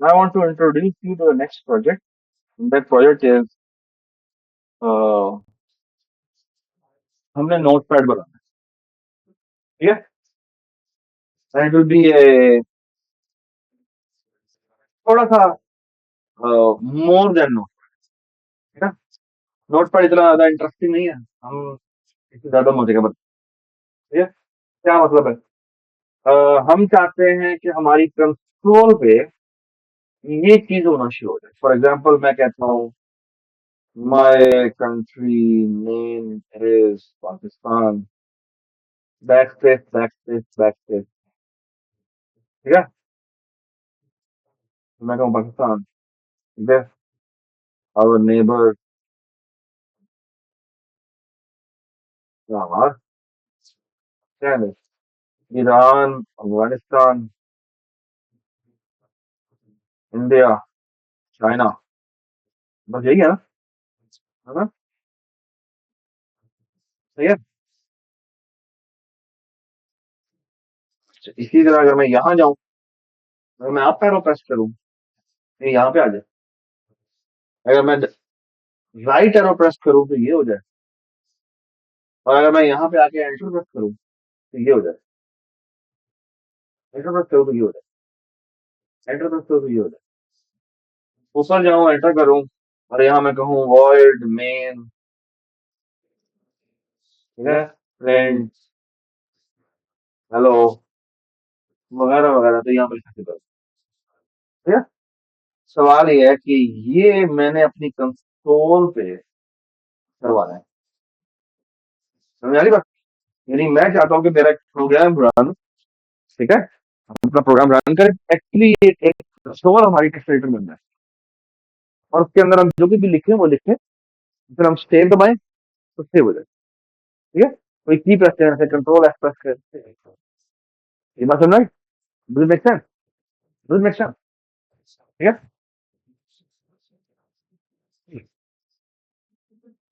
I want to introduce you to the next project. That project is uh, हमने note pad बनाना है, ठीक है? And it will be a थोड़ा सा more than note, ठीक है? नोट पैड इतना ज्यादा इंटरेस्टिंग नहीं है, हम इससे ज्यादा मजे का बना, ठीक है? क्या मतलब है? हम चाहते हैं कि हमारी कंसोल पे ये चीज होना शुरू हो जाए। फॉर एग्जाम्पल मैं कहता हूँ my country name is Pakistan, back space back space back space, ठीक है? तो मैं कहूँ पाकिस्तान, दिस आवर नेबर, क्या है? ईरान, अफगानिस्तान, इंडिया, चाइना, बस यही है ना? है ना? सही है। अच्छा, इसी तरह अगर मैं यहाँ जाऊँ, अगर मैं अप एरो प्रेस करूँ, ये यहाँ पे आ जाए। अगर मैं राइट एरो प्रेस करूँ तो ये हो जाए, और अगर मैं यहाँ पे आके एंटर प्रेस करूँ तो ये हो जाए। एंटर प्रेस करूँ तो ये हो जाए, एंटर प्रेस करूँ तो ये हो जाए। ऊपर जाऊँ, एंटर करूँ, और यहाँ मैं कहूँ वॉइड मेन, ठीक है, प्रिंट, हेलो, वगैरह वगैरह, तो यहाँ पर लिख सकते हो, ठीक है? सवाल ये है कि ये मैंने अपनी कंसोल पे करवाना है। समझ आ रही बात? यानी मैं चाहता हूँ कि मेरा एक प्रोग्राम रन, ठीक है, हम अपना प्रोग्राम रन करें, एक्चुअली ये एक कंसोल हमारी टेक्स्ट एडिटर बन जाए, और उसके अंदर हम जो भी लिखे वो लिखे, फिर हम सेव दबाएं तो सेव हो जाए, ठीक है? कोई की प्रेस करें, जैसे कंट्रोल एफ प्रेस करें, ये बात समझ, do make sense? Do make sense? ठीक है?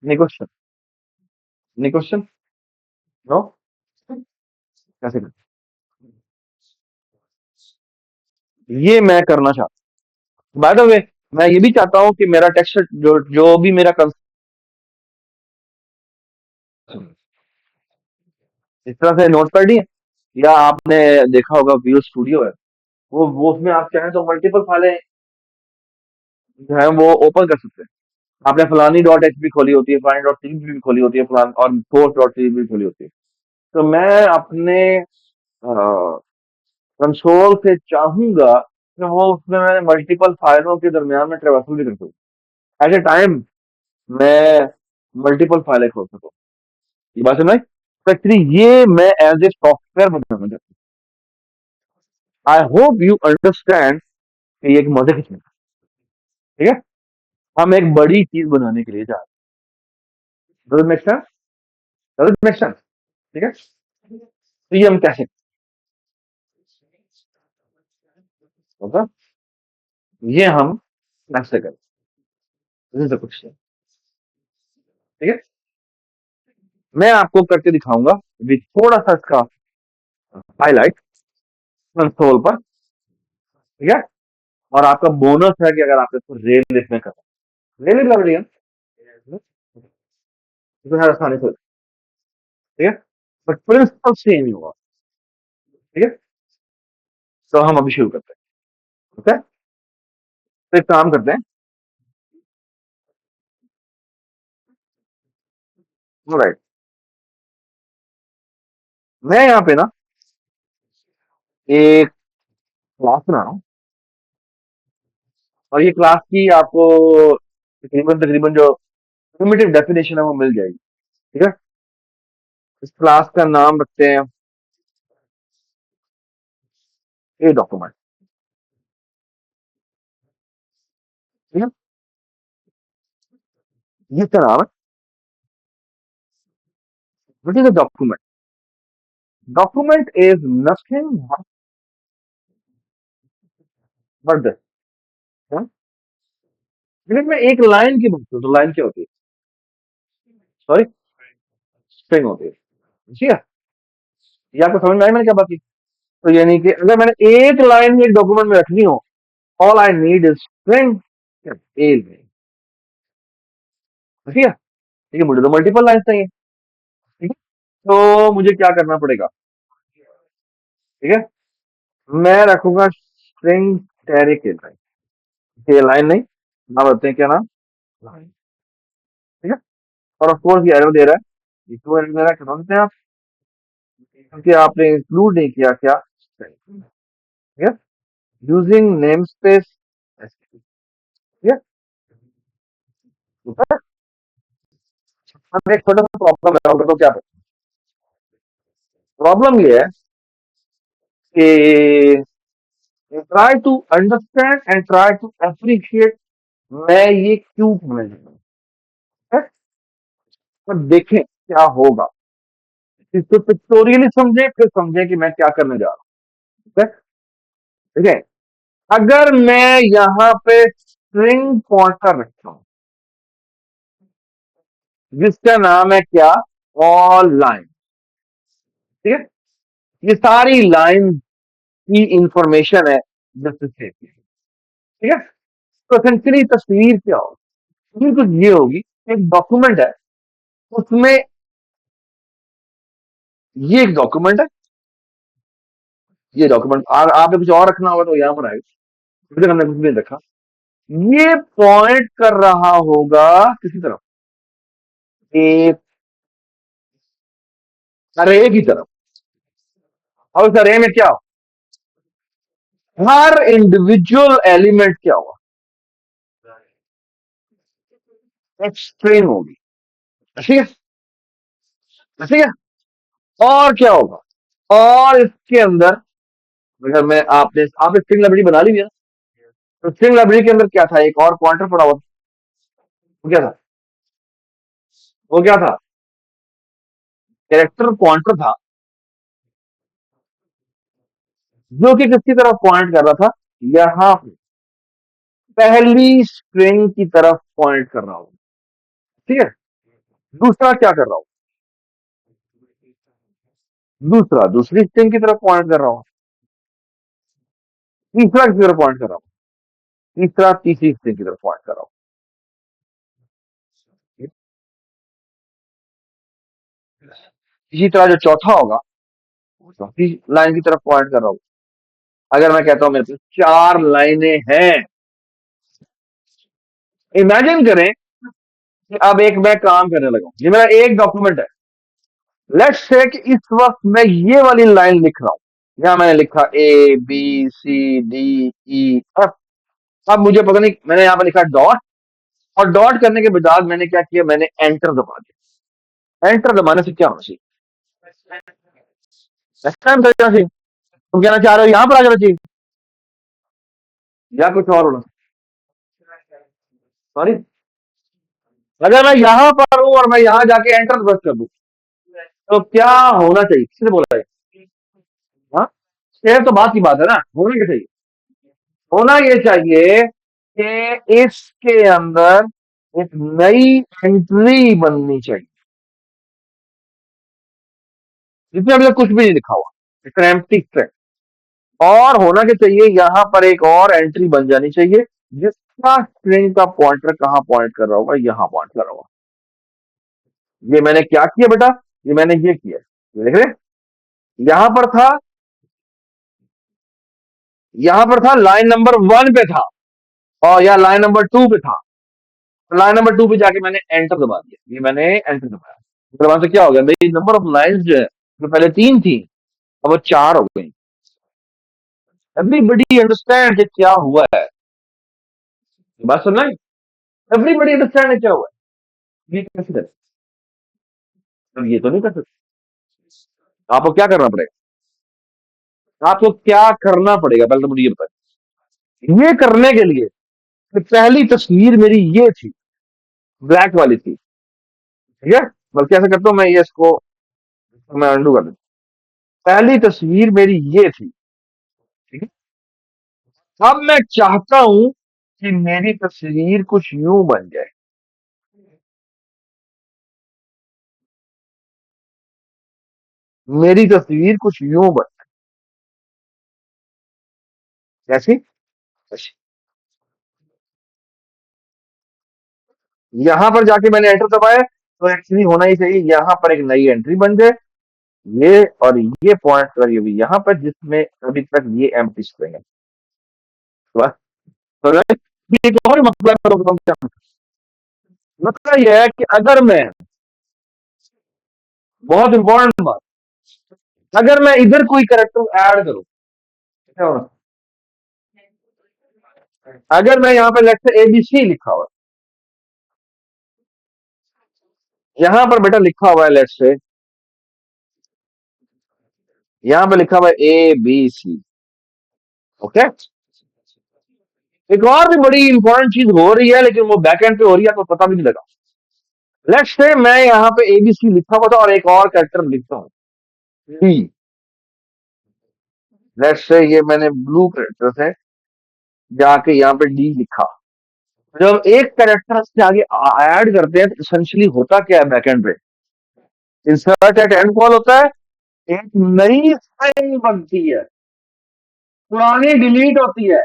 नहीं क्वेश्चन? नहीं क्वेश्चन? नो? कैसे करें? ये मैं करना चाहता हूँ। बाय द वे, मैं ये भी चाहता हूँ कि मेरा टेक्स्ट जो जो भी मेरा इस तरह से नोटपैड ही है, या आपने देखा होगा व्यू स्टूडियो है, वो उसमें आप चाहें तो मल्टीपल फाइलें जो है वो ओपन कर सकते हैं। आपने फलानी डॉट एच पी खोली होती है, फलानी डॉट सी भी खोली होती है, फलान और पोस्ट डॉट सी भी खोली होती है। तो मैं अपने कंसोल से चाहूंगा कि वो उसमें मैं मल्टीपल फाइलों के दरमियान में ट्रेवर्सल भी कर सकूँ एट ए टाइम, मैं मल्टीपल फाइलें खोल सकूँ। ये बात समझ? तो एक्चुअली ये मैं एज ए सॉफ्टवेयर बनाना चाहता हूँ। आई होप यू अंडरस्टैंड कि ये एक मजे की चीज है, ठीक है? हम एक बड़ी चीज बनाने के लिए जा रहे हैं। Does it make sense? Does it make sense? ठीक है? तो ये हम कैसे होगा, ये हम कैसे करें, दिस इज द क्वेश्चन, ठीक है? मैं आपको करके दिखाऊंगा विद थोड़ा सा इसका हाईलाइट कंसोल पर, ठीक है? और आपका बोनस है कि अगर आप इसको रेल लिप में करें, रेल लिप कर दिया तो है आसानी से, ठीक है? बट प्रिंसिपल सेम ही होगा, ठीक है? तो हम अभी शुरू करते हैं, ओके? तो एक काम करते हैं, राइट, मैं यहाँ पे ना एक क्लास बना रहा हूँ, और ये क्लास की आपको तकरीबन तकरीबन जो प्रिमिटिव डेफिनेशन है वो मिल जाएगी, ठीक है? इस क्लास का नाम रखते हैं ए डॉक्यूमेंट, ठीक है? ये इसका नाम है। What is a document? Document is nothing but this, लेकिन मैं एक लाइन की बात करूँ तो लाइन क्या होती है? सॉरी, स्ट्रिंग होती है, ठीक है? ये आपको समझ में आई मैंने क्या बात की? तो यानी कि अगर मैंने एक लाइन एक डॉक्यूमेंट में रखनी हो, all I need is string L में, ठीक है। ठीक है, मुझे तो मल्टीपल लाइन चाहिए, ठीक है। तो मुझे क्या करना पड़ेगा, ठीक है। मैं रखूंगा स्ट्रिंग टैरी के लाइन, ये लाइन नहीं, नाम रखते हैं क्या नाम, लाइन, ठीक है। और ऑफ कोर्स ये एरर दे रहा है, ये क्यों एरर दे रहा है, क्या समझते हैं आप, क्योंकि आपने इंक्लूड नहीं किया क्या string, ठीक है। यूजिंग नेम स्पेस, ठीक है। ठीक है? अब एक छोटा सा प्रॉब्लम है, तो क्या प्रॉब्लम ये है कि try to understand and try to appreciate, मैं ये क्यों करने जा रहा हूं, है? तो देखें क्या होगा, इसको पिक्टोरियली समझे, फिर समझे कि मैं क्या करने जा रहा हूं, ठीक है। अगर मैं यहाँ पे स्ट्रिंग पॉइंटर रखता हूं, जिसका नाम है क्या, ऑल लाइन, ठीक है। ये सारी लाइन की इंफॉर्मेशन है जस्ट से, ठीक है। तो एसेंशियली तस्वीर क्या होगी, तस्वीर कुछ ये होगी, एक डॉक्यूमेंट है, उसमें ये एक डॉक्यूमेंट है, ये डॉक्यूमेंट आपने कुछ और रखना होगा तो यहाँ पर आएगा, अभी तक हमने कुछ भी नहीं रखा। ये पॉइंट कर रहा होगा किसी तरफ, एक अरे की तरफ। और उस अरे में क्या हो, हर इंडिविजुअल एलिमेंट क्या होगा, एक स्ट्रिंग होगी, ठीक है, ठीक है। और क्या होगा, और इसके अंदर, अगर मैं आपने स्ट्रिंग लाइब्रेरी बना ली है ना, तो स्ट्रिंग लाइब्रेरी के अंदर क्या था, एक और पॉइंटर पड़ा हुआ था, वो क्या था, वो क्या था, कैरेक्टर पॉइंटर था, जो कि किसकी तरफ पॉइंट कर रहा था, यहां पे पहली स्ट्रिंग की तरफ पॉइंट कर रहा हूं, ठीक है। दूसरा क्या कर रहा हूं, दूसरा दूसरी स्ट्रिंग की तरफ पॉइंट कर रहा हूं, तीसरा किसी तरफ पॉइंट कर रहा हूं, तीसरा तीसरी स्ट्रिंग की तरफ पॉइंट कर रहा हूं, इसी तरह जो चौथा होगा, वो चौथी लाइन की तरफ पॉइंट कर रहा हूं। अगर मैं कहता हूं मेरे पास चार लाइनें हैं, इमेजिन करें कि अब एक मैं काम करने लगा हूं, ये मेरा एक डॉक्यूमेंट है, लेट्स से कि इस वक्त मैं ये वाली लाइन लिख रहा हूं, यहां मैंने लिखा A B C D E F. अब मुझे पता नहीं, मैंने यहां पर लिखा डॉट, और डॉट करने के बाद मैंने क्या किया, मैंने एंटर दबा दिया। एंटर दबाने से क्या होना चाहिए, नेक्स्ट टाइम करना चाहिए, तुम कहना चाह रहे हो यहां पर आ जाना चाहिए, या कुछ और होना, सॉरी। अगर मैं यहां पर हूं और मैं यहां जाके एंटर बस कर दूं, तो क्या होना चाहिए, किसने बोला है, हाँ, ये तो बात की बात है ना, होना क्या चाहिए, होना ये चाहिए कि इसके अंदर एक नई एंट्री बननी चाहिए, जिसमें अभी तक कुछ भी नहीं लिखा हुआ, इट्स एन एम्प्टी स्ट्रिंग। और होना क्या चाहिए, यहां पर एक और एंट्री बन जानी चाहिए, जिसका स्ट्रिंग का पॉइंटर कहां पॉइंट कर रहा होगा, यहां पॉइंट कर रहा होगा। ये मैंने क्या किया बेटा, ये मैंने ये किया, ये देख रहे, यहां पर था, यहां पर था लाइन नंबर 1 पे था, और या लाइन नंबर 2 पे था, लाइन नंबर 2 पे जाके मैंने एंटर दबा दिया, ये मैंने एंटर दबाया, तो वहां से क्या हो गया, मेरी नंबर ऑफ लाइंस जो है, जो पहले 3 थी, अब वो 4 हो गई। एवरीबडी अंडरस्टैंड कि क्या हुआ है, बात सुनना है, एवरीबडी अंडरस्टैंड क्या हुआ है, ये कैसे कर, अब ये तो नहीं कर सकते, आपको क्या करना पड़ेगा, आपको क्या करना पड़ेगा, पहले तो मुझे ये बताइए, ये करने के लिए कि पहली तस्वीर मेरी ये थी, ब्लैक वाली थी, ठीक है। बल्कि ऐसा करता हूं मैं, ये इसको मैं अंडू कर देता हूं। पहली तस्वीर मेरी ये थी, ठीक है। अब मैं चाहता हूं कि मेरी तस्वीर कुछ यूं बन जाए, मेरी तस्वीर कुछ यूं बन, कैसी, यहां पर जाके मैंने एंटर दबाया, तो एक्चुअली होना ही चाहिए यहां पर एक नई एंट्री बन जाए, ये और ये पॉइंट लगी हुई यहाँ पर, जिसमें अभी तक ये एम्प्टी स्ट्रिंग है। बस। तो एक और मतलब मैं बताऊं क्या? मतलब यह है कि अगर मैं, बहुत इंपॉर्टेंट बात, अगर मैं इधर कोई करेक्टर ऐड करूं, क्या होगा? अगर मैं यहाँ पे लेट्स से एबीसी लिखा हुआ है, यहाँ पर बेटा लिखा हुआ है लेट्स से, यहाँ पे लिखा हुआ है ए बी सी। ओके। एक और भी बड़ी इंपॉर्टेंट चीज हो रही है, लेकिन वो बैक एंड पे हो रही है तो पता भी नहीं लगा। लेट्स से मैं यहाँ पे एबीसी लिखा हुआ था और एक और कैरेक्टर लिखता हूँ डी। लेट्स से ये मैंने ब्लू कैरेक्टर से जाके यहाँ पे डी लिखा। जब एक कैरेक्टर से आगे ऐड करते हैं तो essentially होता क्या है बैकएंड पे? इंसर्ट एट एंड कॉल होता है, एक नई स्ट्रिंग बनती है, पुरानी डिलीट होती है,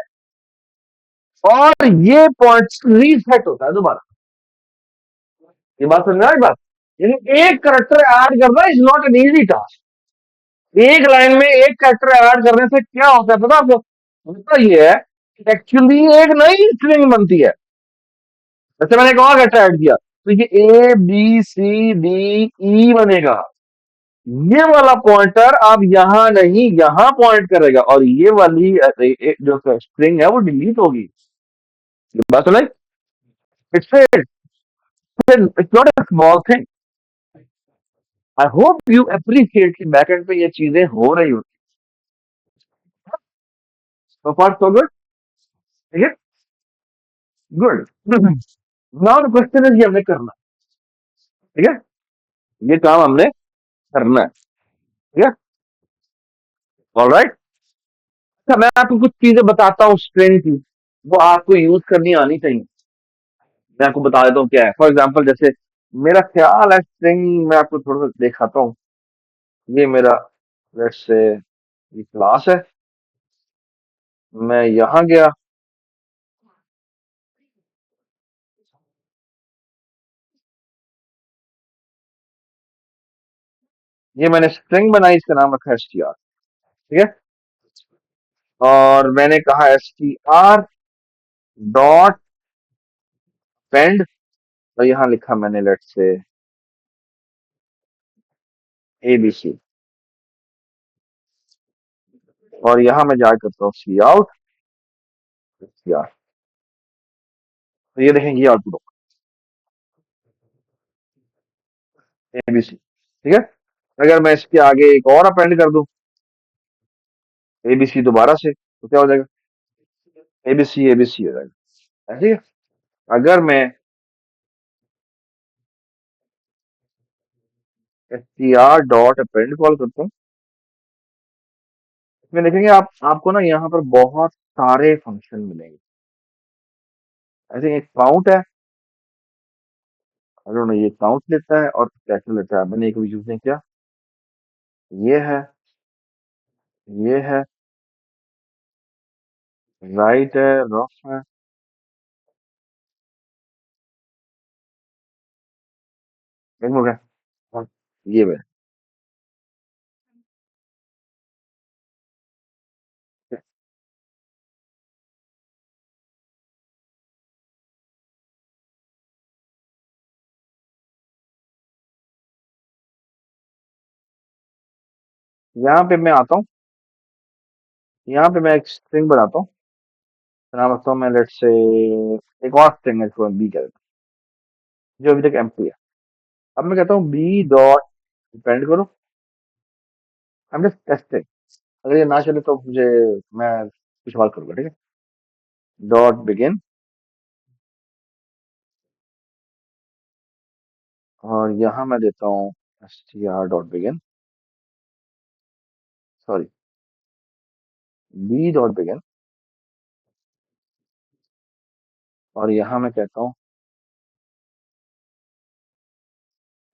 और ये पॉइंट रीसेट होता है दोबारा। ये बात समझ में आई बात? यानी एक कैरेक्टर ऐड करना is not an easy task. एक लाइन में एक कैरेक्टर ऐड करने से क्या होता है पता है आपको? होता ये है कि एक्चुअली एक नई स्ट्रिंग बनती है। जैसे मैंने एक और कैरेक्टर ऐड किया, तो ये ए बी सी डी ई बनेगा। ये वाला पॉइंटर अब यहां नहीं, यहां पॉइंट करेगा, और ये वाली जो स्ट्रिंग है वो डिलीट होगी। ये बात सुनाई? It's it's not a small thing. I hope you appreciate कि बैकएंड पे ये चीजें हो रही होती। सो फार सो गुड। ठीक है। Good. Now the question is, ये हमने करना। ठीक है। ये काम हमने करना है। ठीक है। ऑलराइट। अच्छा, मैं आपको कुछ चीजें बताता हूँ स्ट्रिंग की, वो आपको यूज करनी आनी चाहिए। मैं आपको बता देता हूँ क्या है। फॉर एग्जाम्पल जैसे मेरा ख्याल है स्ट्रिंग, मैं आपको थोड़ा सा दिखाता हूँ। ये मेरा लेट्स से ये क्लास है, मैं यहाँ गया, ये मैंने स्ट्रिंग बनाई, इसका नाम रखा है str। ठीक है। और मैंने कहा str डॉट पेंड, और यहाँ लिखा मैंने लेट्स से एबीसी, और यहाँ मैं जाकर करता हूँ सी आउट str। तो ये देखेंगे, ये आउटपुट एबीसी। ठीक है। अगर मैं इसके आगे एक और अपेंड कर दूं, एबीसी दोबारा से, तो क्या हो जाएगा? एबीसी एबीसी हो जाएगा। ऐसे ही है। अगर मैं str डॉट अपेंड कॉल करता हूँ, इसमें देखेंगे आप, आपको ना यहाँ पर बहुत सारे फंक्शन मिलेंगे। आई थिंक एक काउंट है, आई डोंट नो ये काउंट लेता है और कैसे लेता है, मैंने एक भी यूज नहीं किया। ये है, ये है, राइट है, रफ है, एक हो गया, और ये है। यहाँ पे मैं आता हूँ, यहाँ पे मैं एक स्ट्रिंग बनाता हूँ, नाम रखता हूँ मैं लेट्स से, एक और स्ट्रिंग है इसको बी कह देता हूँ, जो अभी तक एम्प्टी है। अब मैं कहता हूँ बी डॉट डिपेंड करो, आई एम जस्ट टेस्टिंग, अगर ये ना चले तो मुझे, मैं कुछ और करूंगा। ठीक है। डॉट बिगिन, और यहाँ मैं देता हूँ str dot begin, sorry, B dot begin, और यहाँ मैं कहता हूँ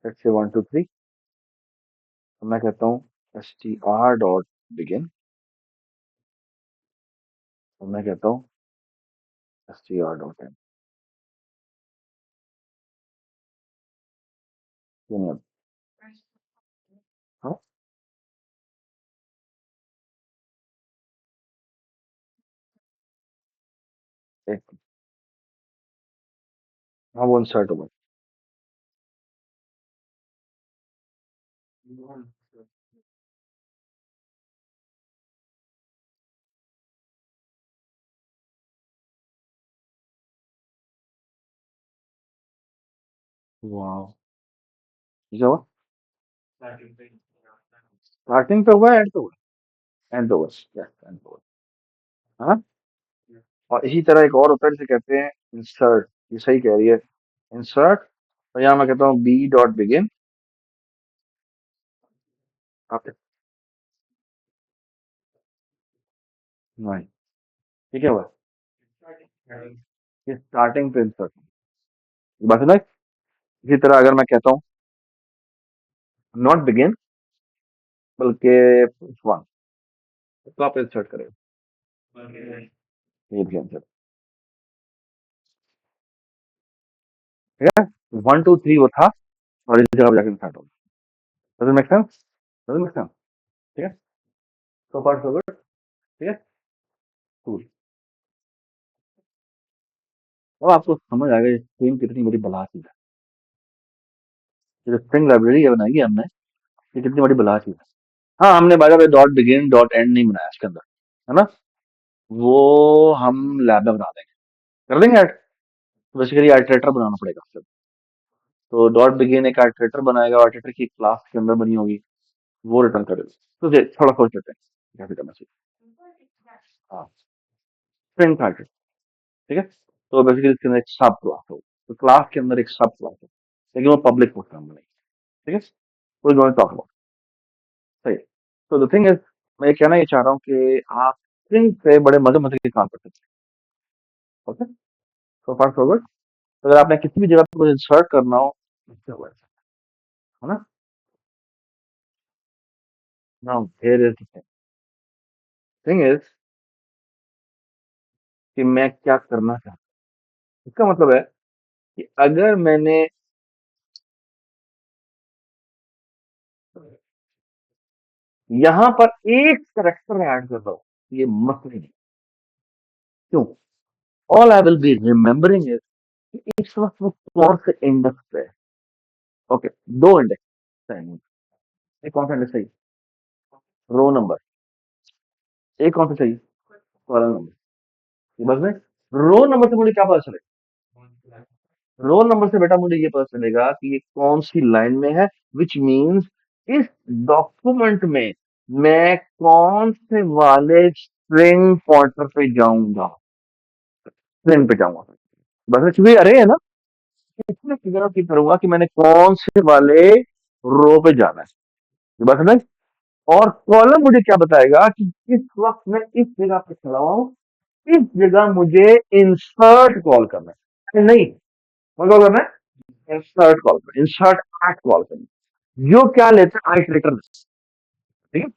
लेट्स से 1 2 3, तो मैं कहता हूँ str डॉट बिगिन, और मैं कहता हूँ str डॉट एंड। ये नहीं आता। हाँ, एक, हाँ वो इंसर्ट होगा। वाह, ये क्या हुआ? स्टार्टिंग पे हुआ एंड पे हुआ? एंड पे हुआ, यस एंड पे हुआ। हाँ, और इसी तरह एक और होता है जिसे कहते हैं इंसर्ट। ये सही कह रही है, इंसर्ट। तो यहाँ मैं कहता हूँ बी डॉट बिगिन। आप, नहीं, ये क्या हुआ? ये स्टार्टिंग पे इंसर्ट, बात है ना। इसी तरह अगर मैं कहता हूँ नॉट बिगिन बल्कि वन, तो आप इंसर्ट करें, ये भी आंसर। ठीक है, वन टू थ्री वो था, और इस जगह पे जाकर स्टार्ट होगा। Does make sense? Does make sense? ठीक है, सो फार सो गुड। ठीक है, कूल। अब आपको समझ आएगा ये स्ट्रिंग कितनी बड़ी बला चीज है। ये जो स्ट्रिंग लाइब्रेरी है बनाई है हमने, ये कितनी बड़ी बला चीज है। हाँ, हमने by the way dot begin dot and नहीं बनाया इसके अंदर, है ना। वो हम लैब में बना देंगे, कर देंगे ऐड। बेसिकली आइटरेटर बनाना पड़ेगा फिर। तो डॉट बिगिन एक आइटरेटर बनाएगा, आइटरेटर की क्लास के अंदर बनी होगी, वो रिटर्न करेगा। तो थोड़ा सोच लेते हैं कैसे करना चाहिए। हाँ, स्ट्रिंग आइटरेटर। ठीक है, तो बेसिकली इसके अंदर एक सब क्लास हो, तो क्लास के अंदर एक सब क्लास हो, लेकिन वो पब्लिक प्रोग्राम बनेगी। ठीक है, कोई गोइंग टॉक अबाउट, सही। तो द थिंग इज, मैं ये कहना ये चाह रहा हूँ कि आप स्ट्रिंग से बड़े मजे मजे के काम कर सकते हैं। ओके, सो फार सो गुड। अगर आपने किसी भी जगह पे कुछ इंसर्ट करना हो, इससे हुआ है ना। Now here is the thing is कि मैं क्या करना चाहता हूँ। इसका मतलब है कि अगर मैंने यहाँ पर एक करेक्टर ऐड कर रहा हूँ, ये मसले नहीं। क्यों? All I will be remembering is इस वक्त वो कौन से इंडेक्स पे है। ओके, दो इंडेक्स है, एक कौन सा इंडेक्स सही, रो नंबर, एक कौन सा सही, कॉलम नंबर। ये बस में रो नंबर से मुझे क्या पता चलेगा? रोल नंबर से बेटा मुझे ये पता चलेगा कि ये कौन सी लाइन में है, विच मीन्स इस डॉक्यूमेंट में मैं कौन से वाले स्ट्रिंग पॉइंटर पे जाऊंगा, स्ट्रिंग पे जाऊंगा। बस चूंकि अरे है ना, इसमें फिगर आउट करूंगा कि मैंने कौन से वाले रो पे जाना है। ये बस ना, और कॉलम मुझे क्या बताएगा कि इस वक्त मैं इस जगह पे खड़ा हूं, इस जगह मुझे इंसर्ट कॉल करना है। नहीं, कौन कॉल करना है? इंसर्ट कॉल करना, इंसर्ट एट कॉल करना, जो क्या लेते हैं आइटरेटर। ठीक है,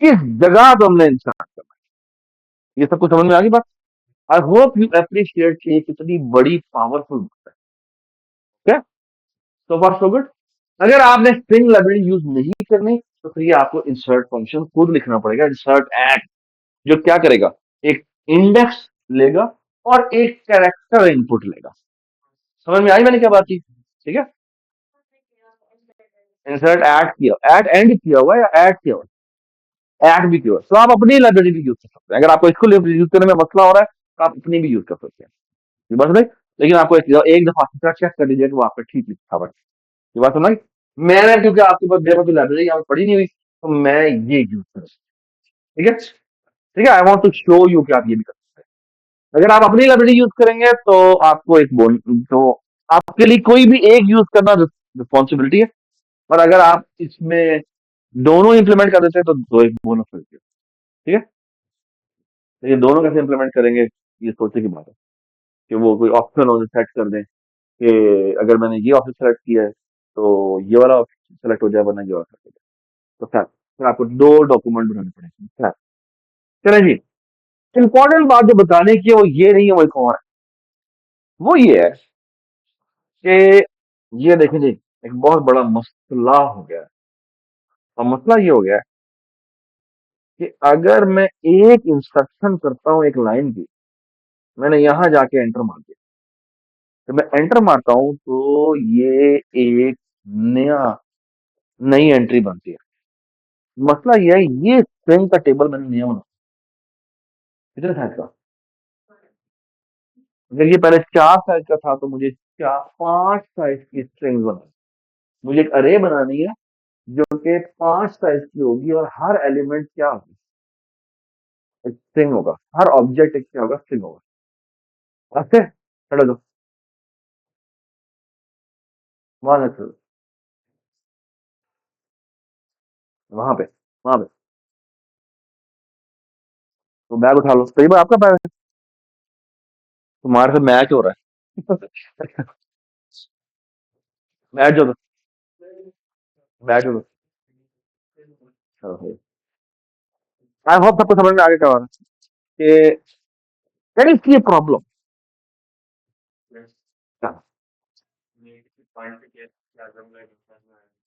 किस जगह पे हमने इंसर्ट करना है, ये सब कुछ समझ में आ गई बात। आई होप यू अप्रिशिएट कि ये कितनी बड़ी पावरफुल बात है। So far so good. अगर आपने स्ट्रिंग लाइब्रेरी यूज नहीं करनी, तो फिर ये आपको इंसर्ट फंक्शन खुद लिखना पड़ेगा, इंसर्ट एट, जो क्या करेगा, एक इंडेक्स लेगा और एक कैरेक्टर इनपुट लेगा। समझ में आई मैंने क्या बात की? ठीक है, इंसर्ट ऐड किया, ऐड एंड किया हुआ है या ऐड किया हुआ है, ऐड भी किया हुआ है, तो आप अपनी लाइब्रेरी भी यूज कर सकते हैं। अगर आपको इसको यूज करने में मसला हो रहा है, तो आप अपनी भी यूज कर सकते हैं। ये बात नहीं, लेकिन आपको एक दफा चेक कर लीजिए कि वो आपका ठीक लिखा हुआ है। ये बात सुना। मैंने क्योंकि आपके पास मेरे पास लाइब्रेरी यहाँ पढ़ी नहीं हुई, तो मैं ये यूज करूँ। ठीक है, ठीक है, I want to show you कि आप ये भी कर सकते हैं। अगर आप अपनी लाइब्रेरी यूज करेंगे तो आपको एक बोन, तो आपके लिए कोई भी एक यूज करना रिस्पॉन्सिबिलिटी है। और अगर आप इसमें दोनों इंप्लीमेंट कर देते हैं तो दो एक बोनस मिलती है। ठीक है, तो ये दोनों कैसे इंप्लीमेंट करेंगे, ये सोचने की बात है। कि वो कोई ऑप्शन हो सेट कर दें कि अगर मैंने ये ऑप्शन सेलेक्ट किया है तो ये वाला ऑप्शन सेलेक्ट हो जाए, वरना ये वाला सेलेक्ट हो जाए। तो फिर आपको दो डॉक्यूमेंट बनाने पड़ेंगे फिर। चलें जी, इंपॉर्टेंट बात जो बताने की है वो ये नहीं है, वो एक और है। वो ये है कि ये देखें जी, एक बहुत बड़ा मसला हो गया है। और मसला ये हो गया है कि अगर मैं एक इंस्ट्रक्शन करता हूँ एक लाइन की, मैंने यहाँ जाके एंटर मार दिया, जब मैं एंटर मारता हूँ तो ये एक नया नई एंट्री बनती है। मसला ये है, ये स्ट्रिंग का टेबल मैंने नया बना, कितने साइज का? अगर ये पहले 4 साइज का था तो मुझे चार 5 साइज की स्ट्रिंग बनानी, मुझे एक अरे बनानी है जो कि 5 साइज की होगी, और हर एलिमेंट क्या होगा? एक स्ट्रिंग होगा, हर ऑब्जेक्ट एक क्या होगा? स्ट्रिंग होगा। ऐसे चलो दो, वहां रखो, वहां पे, वहां पे। तो बैग उठा लो, सही बात, आपका बैग है। तुम्हारे से मैच हो रहा है। मैच हो तो, मैच हो तो। आई होप सबको समझ में आगे क्या हो रहा है कि क्या इसकी प्रॉब्लम।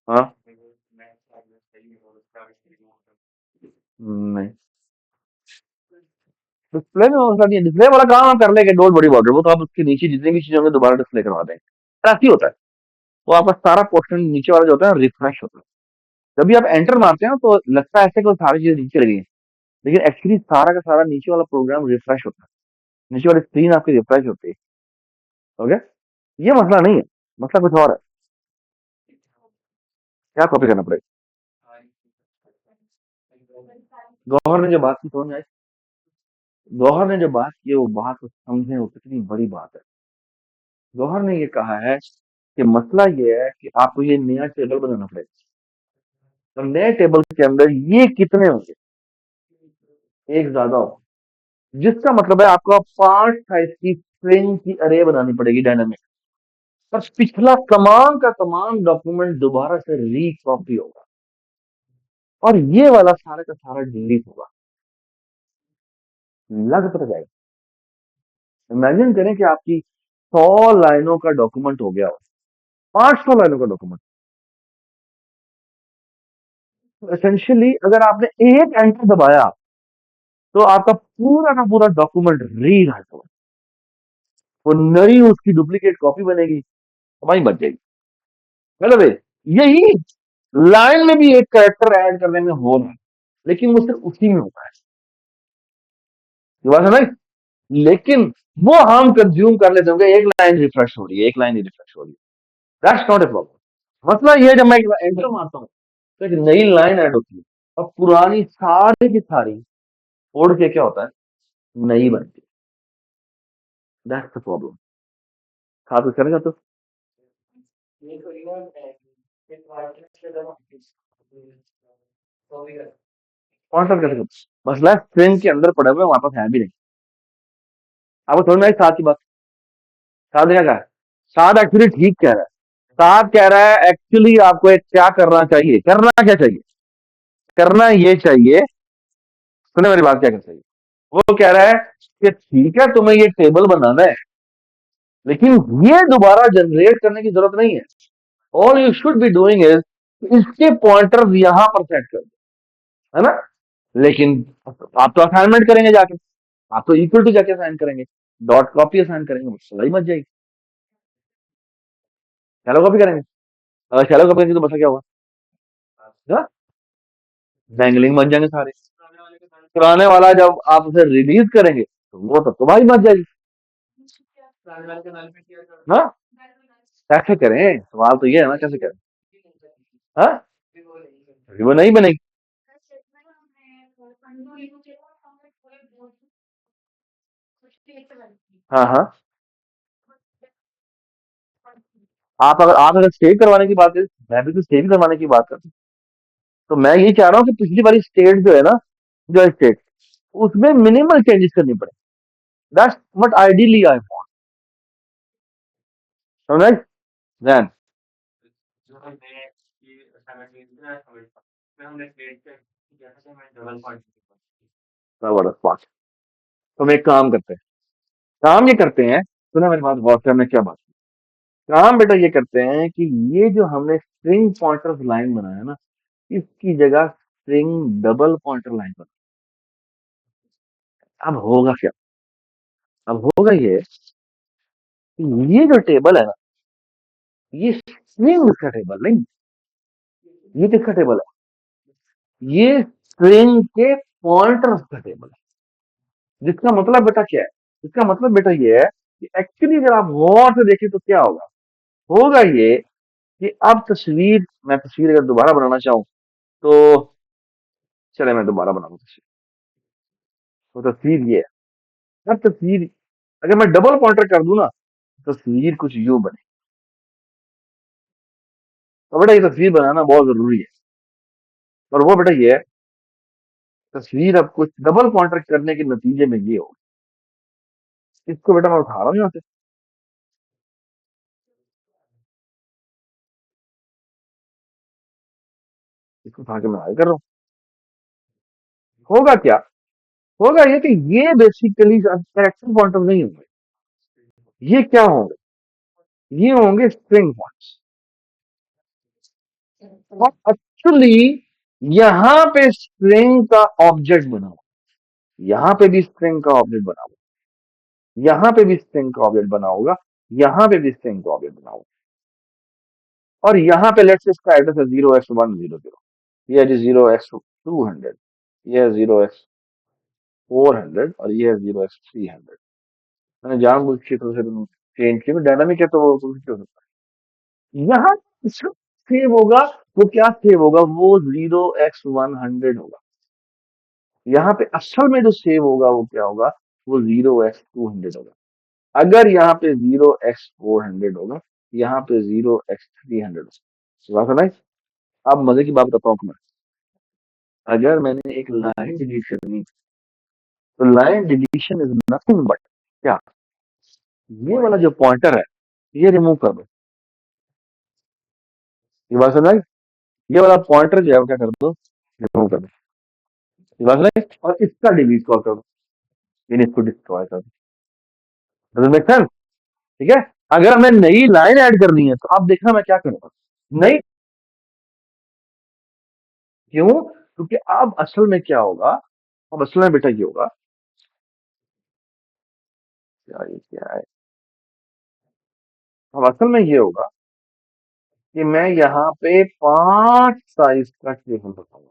हाँ, नहीं, डिस्प्ले में मसला नहीं है, डिस्प्ले वाला काम हम कर लेंगे, डोंट वरी अबाउट इट, वो तो आप उसके नीचे जितनी भी चीजें होंगी दोबारा डिस्प्ले करवा देंगे। पर ऐसे ही होता है, वो आपका सारा पोर्शन नीचे वाला जो होता है रिफ्रेश होता है। जब भी आप एंटर मारते हैं तो लगता है ऐसे कि सारी चीजें नीचे लगी हैं, लेकिन एक्चुअली सारा का सारा नीचे वाला प्रोग्राम रिफ्रेश होता है, नीचे वाली स्क्रीन आपकी रिफ्रेश होती है। ओके, ये मसला नहीं है, मसला कुछ और है। क्या कॉपी करना पड़ेगा? गौहर ने जो बात की समझ में आई? गौहर ने जो बात की वो बात को समझे, वो कितनी बड़ी बात है। गौहर ने ये कहा है कि मसला ये है कि आपको ये नया टेबल बनाना पड़ेगा, और नए टेबल के अंदर ये कितने होंगे? एक ज्यादा हो, जिसका मतलब है आपको 5 साइज की स्ट्रिंग की अरे बनानी पड़ेगी डायनामिक, और पिछला तमाम का तमाम डॉक्यूमेंट दोबारा से रिकॉपी होगा, और ये वाला सारा का सारा डिलीट होगा। लग पता जाएगा। इमेजिन करें कि आपकी 100 लाइनों का डॉक्यूमेंट हो गया हो, 500 लाइनों का डॉक्यूमेंट। एसेंशियली अगर आपने एक एंटर दबाया तो आपका पूरा का पूरा डॉक्यूमेंट रीराइट होगा, वो नई उसकी डुप्लीकेट कॉपी बनेगी, हमारी बच जाएगी। मतलब यही लाइन में भी एक कैरेक्टर ऐड करने में हो रहा है, लेकिन वो सिर्फ उसी में होता है। ये बात है ना? लेकिन वो हम कंज्यूम कर लेते होंगे, एक लाइन रिफ्रेश हो रही है, एक लाइन ही रिफ्रेश हो रही है, दैट्स नॉट ए प्रॉब्लम। मतलब ये है, जब मैं एंटर मारता हूँ तो एक नई लाइन ऐड होती है, और पुरानी सारी की सारी छोड़ के क्या होता है? नई बनती है। That's the problem. खास कुछ करेगा तो कौन सा कर सकते? मसला स्ट्रिंग के अंदर पड़े हुए, हमारे पास है भी नहीं। आपको समझ में आई साथ की बात? साथ ने क्या कहा है? साथ एक्चुअली ठीक कह रहा है। साथ कह रहा है एक्चुअली आपको एक क्या करना चाहिए, करना क्या चाहिए? करना ये चाहिए, सुने मेरी बात, क्या करना चाहिए? वो कह रहा है कि ठीक है तुम्हें ये टेबल बनाना है, लेकिन ये दोबारा जनरेट करने की जरूरत नहीं है। All you should be doing is इसके पॉइंटर यहां पर सेट कर दो, है ना? लेकिन आप तो असाइनमेंट करेंगे जाके, आप तो इक्वल टू जाके असाइन करेंगे, डॉट कॉपी असाइन करेंगे, सही मच जाएगी। शैलो कॉपी करेंगे, अगर शैलो कॉपी करेंगे तो बचा क्या होगा? डैंगलिंग बन जाएंगे सारे। पुराने वाला जब आप उसे रिलीज करेंगे तो वो तो भाई मच जाएगी। हाँ, कैसे करें? सवाल तो ये है ना, कैसे करें? हाँ, वो नहीं बनेगी। हाँ हाँ, आप अगर स्टेट करवाने की बात करें, मैं भी तो स्टेट करवाने की बात करता हूँ। तो मैं ये चाह रहा हूँ कि पिछली वाली स्टेट जो है ना, जो स्टेट, उसमें मिनिमल चेंजेस करनी पड़े। That's what ideally I want. समझ? देन तो हम एक काम करते हैं, काम ये करते हैं, सुना मेरी बात, गौर से हमने क्या बात की? काम बेटा ये करते हैं कि ये जो हमने स्ट्रिंग पॉइंटर्स लाइन बनाया ना, इसकी जगह स्ट्रिंग डबल पॉइंटर लाइन बना। अब होगा क्या? अब होगा ये कि ये जो टेबल है ना, ये स्ट्रिंग का टेबल नहीं, ये किसका टेबल है? ये स्ट्रिंग के पॉइंटर्स का टेबल है। जिसका मतलब बेटा क्या है? इसका मतलब बेटा ये है कि एक्चुअली अगर आप गौर से देखें तो क्या होगा? होगा ये कि अब मैं तस्वीर अगर दोबारा बनाना चाहूं तो चले मैं दोबारा बनाऊं तस्वीर। तो तस्वीर ये है। अब तस्वीर अगर मैं डबल पॉइंटर कर दूं ना, तस्वीर कुछ यूं बने। तो बेटा ये तस्वीर बनाना बहुत जरूरी है। और वो बेटा ये है, तस्वीर अब कुछ डबल पॉइंटर करने के नतीजे में ये हो, इसको बेटा मैं उठा रहा हूँ यहाँ से, इसको उठा के मैं आगे कर रहा हूँ। होगा क्या? होगा ये कि ये बेसिकली कैरेक्टर पॉइंटर नहीं होंगे। ये क्या होंगे? ये होंगे स्ट्रिंग पॉइंट्स। और एक्चुअली यहाँ पे स्ट्रिंग का ऑब्जेक्ट बना हुआ, यहाँ पे भी स्ट्रिंग का ऑब्जेक्ट बना हुआ, यहाँ पे भी स्ट्रिंग का ऑब्जेक्ट बना होगा, यहाँ पे भी स्ट्रिंग का ऑब्जेक्ट बना होगा। और यहाँ पे लेट्स से इसका एड्रेस है 0x100, ये है 0x200, ये है 0x400 और ये है 0x300। मैंने जानबूझ के थोड़ा सा चेंज किया, डायनामिक है तो वो कुछ भी हो सकता है। यहाँ सेव होगा, वो क्या सेव होगा? वो 0x100 होगा। यहाँ पे असल में जो सेव होगा वो क्या होगा? वो 0x200 होगा। अगर यहाँ पे 0x400 होगा, यहाँ पे 0x300 होगा। बात समझ? अब मजे की बात बताता हूँ तुम्हें। अगर मैंने एक लाइन डिलीट करनी है, तो line deletion is nothing but क्या? ये वाला जो पॉइंटर है, ये रिमूव कर दो। ये बात समझ? ये वाला पॉइंटर जो है वो क्या कर दो? रिमूव कर दो। ये बात समझ? और इसका डिलीट कर दो, यानी इसको डिस्ट्रॉय कर दो। Does it make sense? ठीक है। अगर हमें नई लाइन ऐड करनी है तो आप देखना मैं क्या करूंगा। नई क्यों? क्योंकि अब असल में क्या होगा? अब असल में बेटा ये होगा, क्या ये क्या है? अब असल में ये होगा कि मैं यहाँ पे 5 साइज का टेबल बताऊंगा।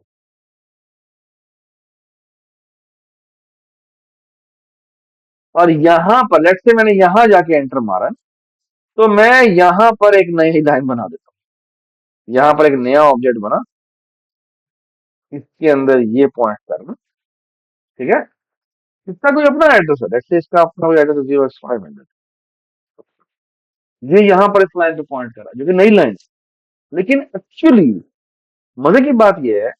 और यहाँ पर लेट्स से मैंने यहाँ जाके एंटर मारा है, तो मैं यहाँ पर एक नई लाइन बना देता हूँ। यहाँ पर एक नया ऑब्जेक्ट बना, इसके अंदर ये पॉइंट करना। ठीक है। इसका कोई अपना एड्रेस है, लेट्स से इसका अपना कोई एड्रेस है 0x500। ये यहाँ पर इस लाइन पे पॉइंट कर रहा है जो कि नई लाइन है। लेकिन एक्चुअली मजे की बात ये है,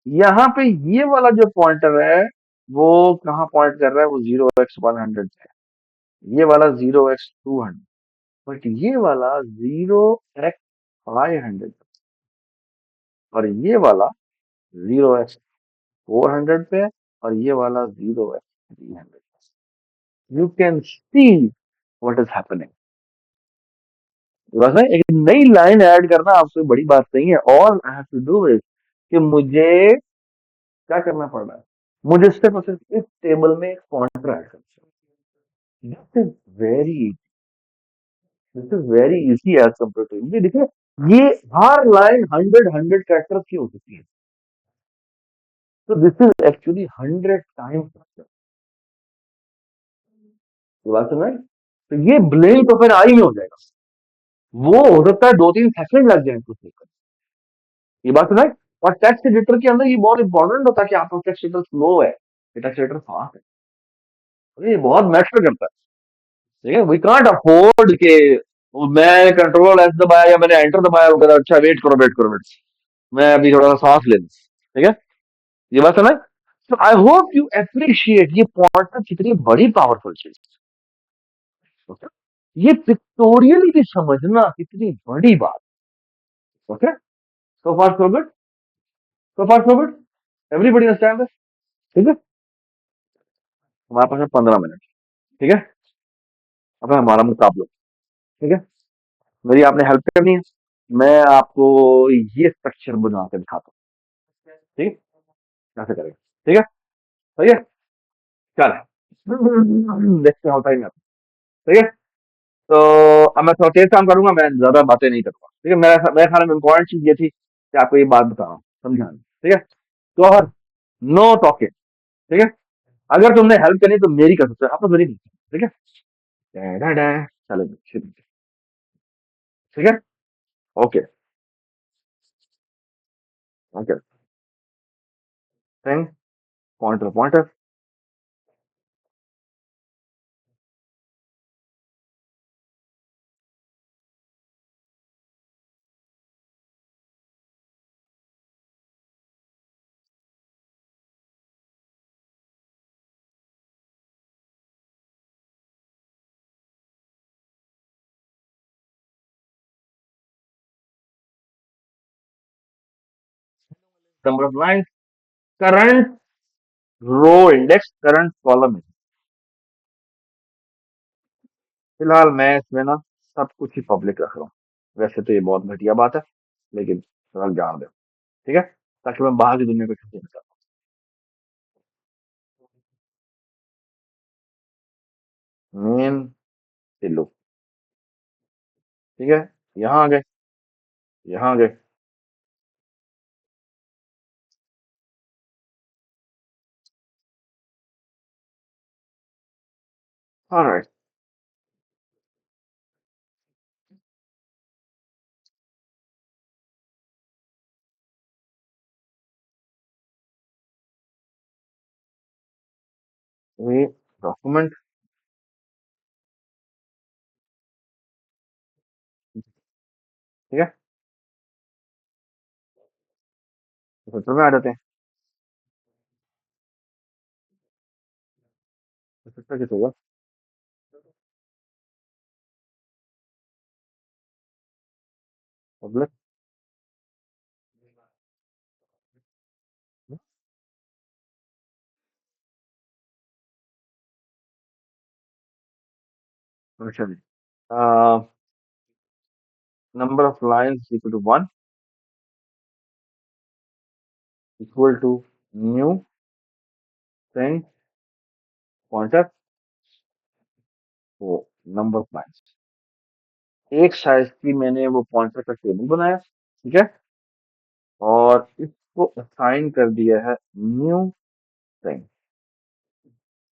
यहाँ पे ये वाला जो पॉइंटर है वो कहाँ पॉइंट कर रहा है? वो 0x100 है। ये वाला 0x200, बट ये वाला 0x500 और ये वाला 0x400 पे है और ये वाला 0x300। You can see what is happening. बस एक नई लाइन ऐड करना आपसे बड़ी बात नहीं है। All I have to do is कि मुझे क्या करना पड़ रहा है? मुझे सिर्फ और सिर्फ इस टेबल में एक पॉइंटर ऐड करना है। This is very this is very easy as compare to ये देखिए, ये हर लाइन 100 कैरेक्टर्स की हो सकती है। तो दिस इज एक्चुअली 100 टाइम्स। बात सुन रहे हैं? तो ये ब्लेम तो फिर आई में हो जाएगा। वो हो सकता है 2-3 सेकंड लग जाए कुछ लिखकर। ये बात सुना है? और टेक्स्ट एडिटर के अंदर ये बहुत इंपॉर्टेंट होता है कि आपका टेक्स्ट एडिटर स्लो है, टेक्स्ट एडिटर फास्ट है। तो ये बहुत मैटर करता है। ठीक है, वी कांट अफोर्ड के मैं कंट्रोल एस दबाया या मैंने एंटर दबाया वो कहता अच्छा वेट करो वेट करो वेट, मैं अभी थोड़ा सा सांस ले लूं। ठीक है। ये बात समझ? तो आई होप यू अप्रिशिएट ये पॉइंटर कितनी बड़ी पावरफुल चीज है। ओके। ये पिक्टोरियली भी समझना कितनी बड़ी बात। Okay. So far so good. So far so good. Everybody understand this? ठीक है। हमारे पास है 15 मिनट। ठीक है। अब है हमारा मुकाबला। ठीक है। मेरी आपने हेल्प करनी है, मैं आपको ये स्ट्रक्चर बना के दिखाता हूँ। ठीक है, कैसे करेंगे? ठीक है, सही है, चल देखते हैं होता ही नहीं होता। ठीक है, तो अब मैं थोड़ा तेज काम करूंगा, मैं ज्यादा बातें नहीं करूंगा। ठीक है, मेरे ख्याल में इम्पोर्टेंट चीज ये थी कि आपको ये बात बता रहा हूँ, समझाना। ठीक है, तो हर नो टॉकिंग। ठीक है, अगर तुमने हेल्प करनी है तो मेरी कर सकते हो, आप तो मेरी नहीं। ठीक है, चलो शुरू। ठीक है, okay, okay, thing, pointer pointer, number of line, current row index, current column. फिलहाल मैं इसमें ना सब कुछ ही पब्लिक रख रहा हूँ। वैसे तो ये बहुत घटिया बात है, लेकिन फिलहाल जान दो। ठीक है, ताकि मैं बाहर की दुनिया को छुपी नहीं सकता। मेन से लो। ठीक है, यहाँ आ गए, यहाँ आ गए। ऑलराइट, ये डॉक्यूमेंट। ठीक है, सेंटर में आ जाते हैं। सेंटर किस होगा? पब्लिक। अच्छा जी, number of lines equal to 1, equal to new thing pointer, वो नंबर ऑफ लाइन्स। एक साइज की मैंने वो पॉइंटर का टेबल बनाया। ठीक है, और इसको असाइन कर दिया है न्यू थिंग।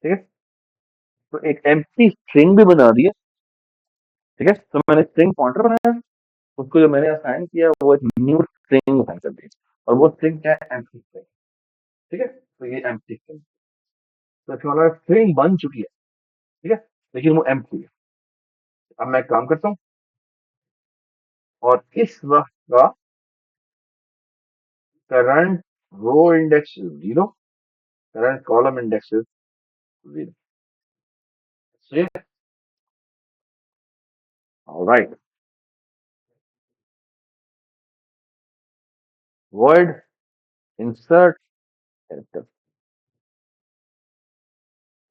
ठीक है, तो एक एम्प्टी स्ट्रिंग भी बना दिया। ठीक है, तो मैंने स्ट्रिंग पॉइंटर बनाया, उसको जो मैंने असाइन किया वो एक न्यू स्ट्रिंग असाइन कर दी, और वो स्ट्रिंग क्या है? Empty string. ठीक है, तो ये एम्प्टी स्ट्रिंग, तो इसका मतलब स्ट्रिंग बन चुकी है। ठीक है, लेकिन वो एम्प्टी है। अब मैं एक काम करता हूँ, और इस वक्त का current row index is 0, current column index is 0। Alright, word insert character.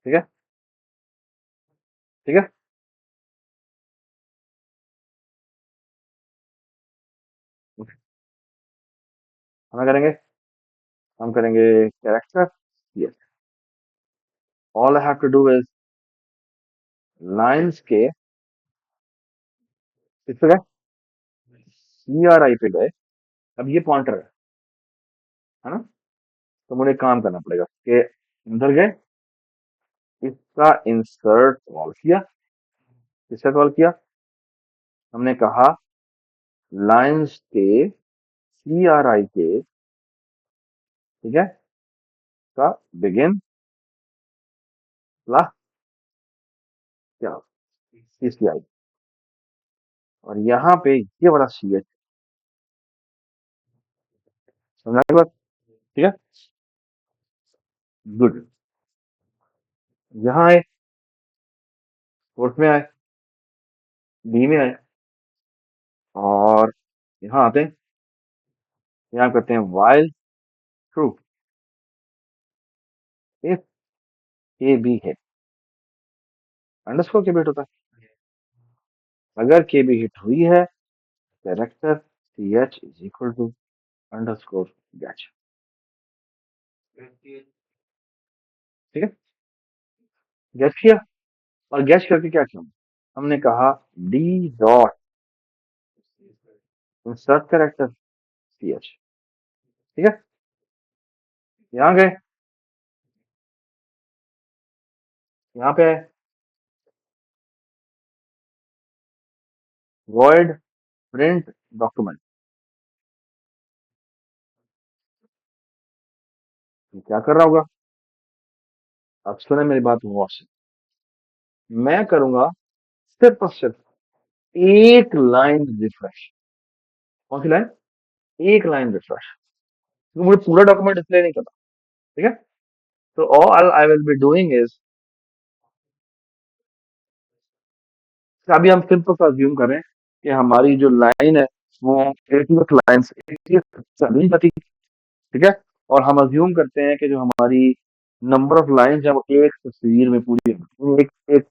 ठीक है, ठीक है, हम करेंगे, हम करेंगे character. Yes, all I have to do is lines के किस पे गए? CRI पे गए। अब ये पॉइंटर है ना, तो मुझे काम करना पड़ेगा कि अंदर गए, इसका इंसर्ट कॉल किया। किसका कॉल किया? हमने कहा लाइंस के CRI के, ठीक है, का बिगिन प्लस क्या? CCI। और यहाँ पे ये वाला CH, समझा के बात? ठीक है, गुड। यहाँ आए, कोर्स में आए, बी में आए, और यहाँ आते हैं, यहाँ करते हैं while true if A B है। अंडरस्कोर के बेट होता है। अगर के बी हिट हुई है, character C H is equal to underscore getch. ठीक है, गैच किया। और गैच करके क्या किया, हमने कहा D dot insert character C H. ठीक है, यहाँ गए, यहाँ पे आए, वॉइड प्रिंट डॉक्यूमेंट। क्या कर रहा होगा, अब सुने मेरी बात गौर से। मैं करूंगा सिर्फ और सिर्फ एक लाइन रिफ्रेश। कौन सी लाइन, एक लाइन रिफ्रेश, क्योंकि मुझे पूरा डॉक्यूमेंट डिस्प्ले नहीं करना। ठीक है, तो all I will be doing is, अभी हम सिंपल सा अज्यूम करें कि हमारी जो लाइन है वो 80th लाइन से 80th नहीं जाती। ठीक है, और हम अज्यूम करते हैं कि जो हमारी नंबर ऑफ लाइंस है वो एक तस्वीर में पूरी एक एक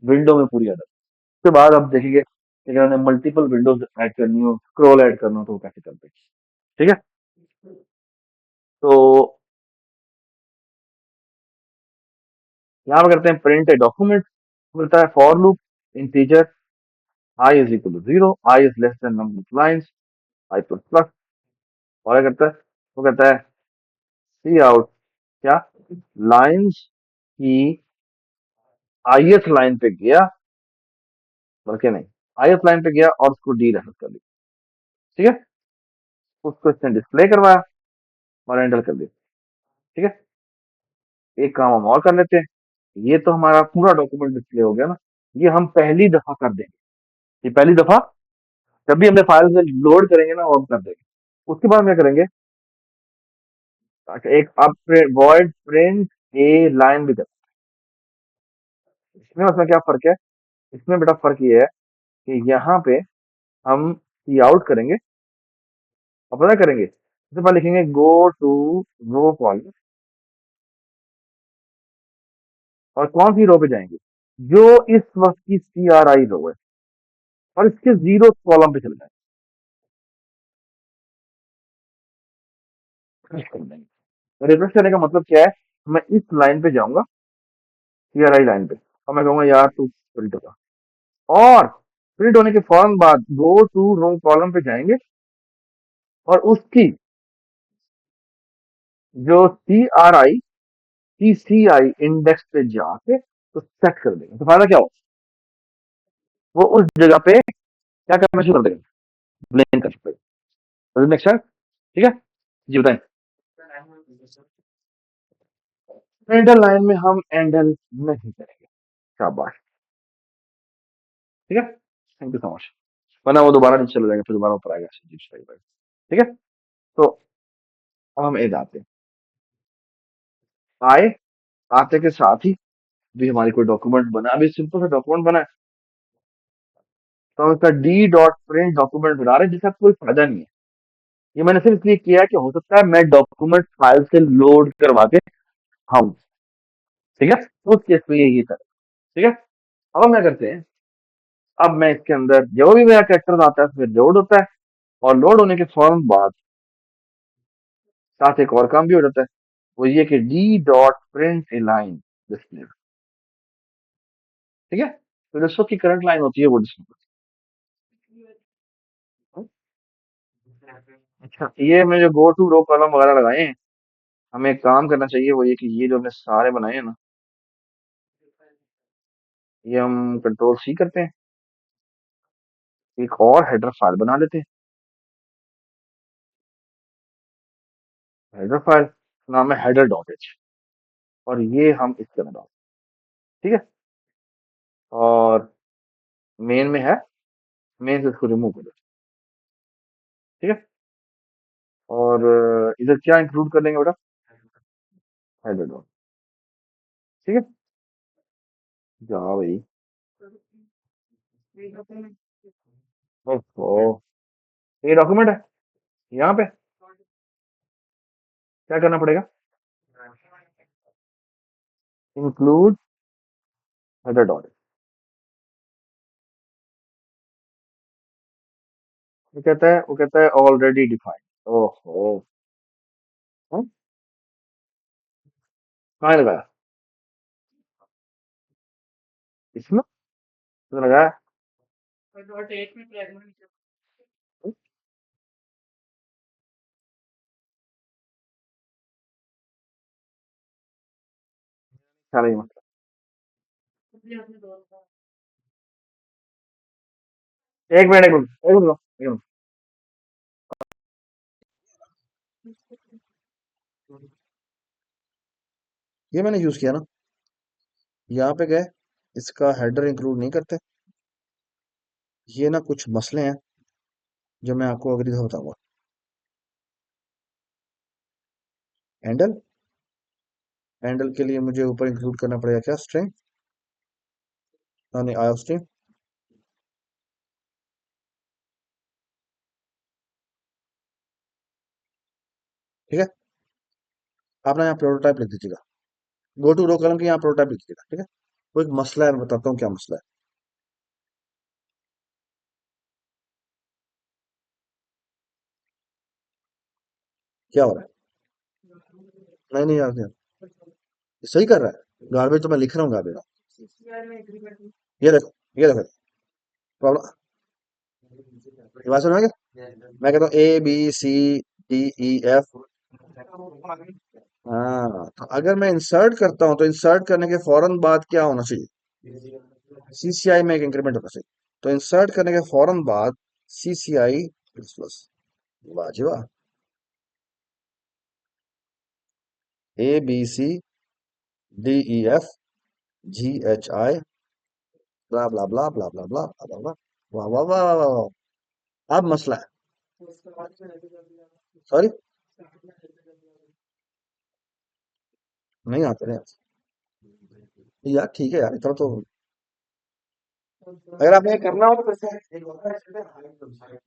विंडो में पूरी आ जाती है। उसके बाद आप देखेंगे कि अगर हमें मल्टीपल विंडोज ऐड करनी हो, स्क्रॉल ऐड करना हो, तो वो कैसे करते हैं। ठीक है, तो यहाँ पे करते हैं प्रिंट ए डॉक्यूमेंट, मिलता है for loop integer I is equal to 0, I is less than number of lines, I plus plus. और क्या करता है, वो कहता है सी आउट क्या, लाइंस की आईएथ लाइन पे गया, बल्कि नहीं, आईएथ लाइन पे गया और उसको डी रेफर कर दिया। ठीक है, उसको इसने डिस्प्ले करवाया और एंटर कर दिया। ठीक है, एक काम हम और कर लेते हैं, ये तो हमारा पूरा डॉक्यूमेंट डिस्प्ले हो गया ना, ये हम पहली दफा कर देंगे। ये पहली दफा जब भी हमने फाइल से लोड करेंगे ना, वो हम कर देंगे। उसके बाद क्या करेंगे, अच्छा, एक अब वॉइड प्रिंट ए लाइन भी कर। इसमें उसमें क्या फर्क है, इसमें बेटा फर्क ये है कि यहाँ पे हम सी आउट करेंगे और पता करेंगे, सबसे पहले लिखेंगे गो टू रो कॉलम, और कौन सी रो पे जाएंगे, जो इस वक्त की सी आर आई रो है, और इसके जीरो कॉलम पे चले जाएंगे। रिफ्रेश करने का मतलब क्या है, मैं इस लाइन पे जाऊंगा, सी आर आई लाइन पे, और मैं कहूंगा यार तू प्रिंट होगा, और प्रिंट होने के फौरन बाद गो टू रो कॉलम पे जाएंगे और उसकी जो सी आर आई की सी आई इंडेक्स पे जाके तो सेट कर देंगे, तो फायदा क्या हो, वो उस जगह पे क्या करना शुरू कर देंगे, ब्लेंड कर सकते हैं। नेक्स्ट है, ठीक है, जी बताएं। प्रिंटर लाइन में हम एंडल नहीं करेंगे, शाबाश। ठीक है, थैंक यू सो मच, वरना वो दोबारा नीचे चले जाएंगे, फिर दोबारा ऊपर आएगा। ठीक है, तो अब हम ए जाते हैं, आए, आते के साथ ही भी हमारी कोई डॉक्यूमेंट बना, अभी सिंपल सा डॉक्यूमेंट बना है, तो हम इसका डी डॉट प्रिंट डॉक्यूमेंट बना रहे हैं, जिसका कोई फायदा नहीं है। ये मैंने सिर्फ इसलिए किया है कि हो सकता है मैं डॉक्यूमेंट फाइल से लोड करवा के हम, ठीक है, तो उस केस में यही था। ठीक है, अब हम क्या करते हैं, अब मैं इसके अंदर जो भी मेरा कैरेक्टर आता है फिर लोड होता है, और लोड होने के फौरन बाद साथ एक और काम भी हो जाता है, वो ये कि डी डॉट प्रिंट ए लाइन डिस्प्ले। ठीक है, तो जिसको की करंट लाइन होती है वो डिस्प्ले। अच्छा, ये मैं जो गो टू रो कॉलम वगैरह लगाए हैं, हमें एक काम करना चाहिए, वो ये कि ये जो हमने सारे बनाए हैं ना, ये हम कंट्रोल सी करते हैं, एक और हेडर फाइल बना लेते हैं। हेडर फाइल नाम है हेडर डॉट एच, और ये हम इसके अंदर डालते हैं। ठीक है, और मेन में है, मेन से इसको रिमूव कर देते हैं। ठीक है, और इधर क्या इंक्लूड कर लेंगे बेटा, हेडर डॉट। ठीक है, जाओ भाई, ओहो, ये डॉक्यूमेंट है, यहाँ पे क्या करना पड़ेगा, इंक्लूड हेडर डॉट। वो कहता है ऑलरेडी डिफाइंड। ओहो। हाँ? कहाँ लगाया? इसमें तो लगाया। हम्म, सारा ही मतलब। एक मिनट, एक मिनट, एक मिनट, एक मिनट। ये मैंने यूज किया ना, यहाँ पे गए, इसका हेडर इंक्लूड नहीं करते। ये ना कुछ मसले हैं जो मैं आपको अगली दफा बताऊंगा। हैंडल, हैंडल के लिए मुझे ऊपर इंक्लूड करना पड़ेगा क्या, स्ट्रिंग, नहीं आयो स्ट्रिंग। ठीक है, आप ना यहाँ प्रोटोटाइप लिख दीजिएगा, गो टू रो कॉलम की यहाँ प्रोटोटाइप लिख दीजिएगा। ठीक है, वो एक मसला है, मैं बताता हूँ क्या मसला है। क्या हो रहा है? नहीं नहीं यार, ये सही कर रहा है, गार्बेज तो मैं लिख रहा हूँ गार्बेज। ये देखो, ये देखो प्रॉब्लम। ये बात सुना क्या? मैं कहता हूँ A B C D E F. हाँ, तो अगर मैं इंसर्ट करता हूँ तो इंसर्ट करने के फौरन बाद क्या होना चाहिए? सीसीआई में एक इंक्रीमेंट होना चाहिए। तो इंसर्ट करने के फौरन बाद सीसीआई प्लस प्लस। वाह, A B C D E F G H I blah blah blah blah blah blah blah blah. वाह वाह वाह वाह वाह वाह। अब मसला है। सॉरी, नहीं आते नहीं आते। यार ठीक है यार, इतना तो अगर आपने ये करना हो तो कैसे? एक होता है इसके लिए हाइट वेबसाइट।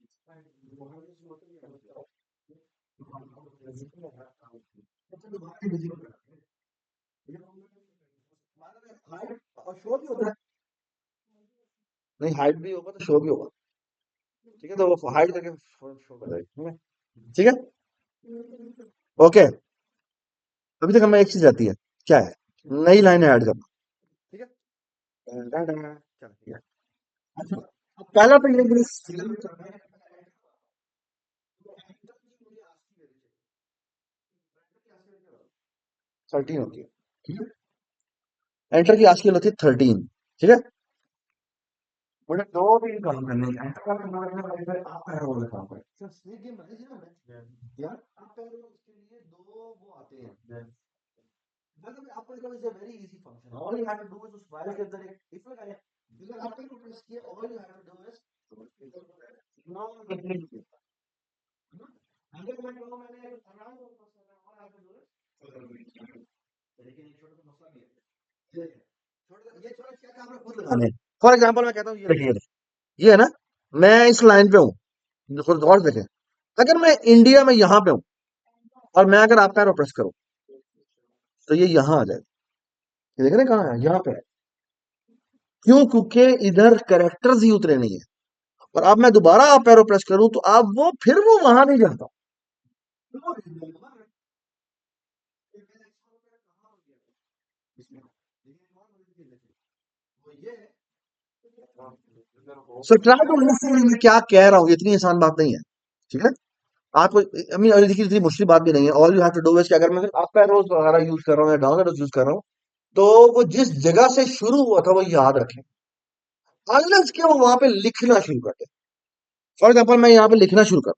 और शो भी होता है। नहीं, हाइट भी होगा तो शो भी होगा। ठीक है, तो वो हाइड करके शो कर देगा। ठीक है। ओके, अभी तक हमें एक चीज आती है, क्या है? नई लाइन ऐड करना। ठीक है। चलो ठीक है। अच्छा, अब पहला तो ये 13 होती है। ठीक है, एंटर की आस्की होती है 13। ठीक है, मुझे दो भी काम करने हैं, एंटर का करना है, फिर आप पैरों में काम करें। सर स्विगी मैनेज है ना, यार आप पैरों उसके लिए दो वो आते हैं। मतलब आपको it is a very easy function, all you have to do is उस फाइल के अंदर एक इफ लगाएं, अगर आपने को प्रेस किया, all you have to do is no complete. अगर मैं कहूं मैंने आराम से प्रेस करना है, all have to do is, लेकिन एक छोटा सा मसला भी है। ये छोटा क्या काम है, खुद लगाने। फॉर एग्जांपल मैं कहता हूं, ये देखिए, ये है ना, मैं इस लाइन पे हूं, खुद गौर से देखें। अगर मैं इंडिया में यहां पे हूं और मैं अगर आप पैर प्रेस करूं तो ये यहां आ जाएगा। ये देख रहे हैं कहां है, यहां पे है। क्यों? क्योंकि इधर कैरेक्टर्स ही उतरे नहीं है। और अब मैं दोबारा आप पैरो प्रेस करूं तो अब वो फिर वो वहां नहीं जाता। सो ट्राई टू अंडरस्टैंड मैं क्या कह रहा हूं, ये इतनी आसान बात नहीं है। ठीक है, आपको आई मीन देखिए, इतनी मुश्किल बात भी नहीं है। All you have to do is कि अगर मैं अप पैरोज वगैरह यूज कर रहा हूं या डाउन एरोज यूज कर रहा हूं, तो वो जिस जगह से शुरू हुआ था वो याद रखें, अनलेस कि वो वहां पे लिखना शुरू कर दे। फॉर एग्जाम्पल मैं यहाँ पे लिखना शुरू कर,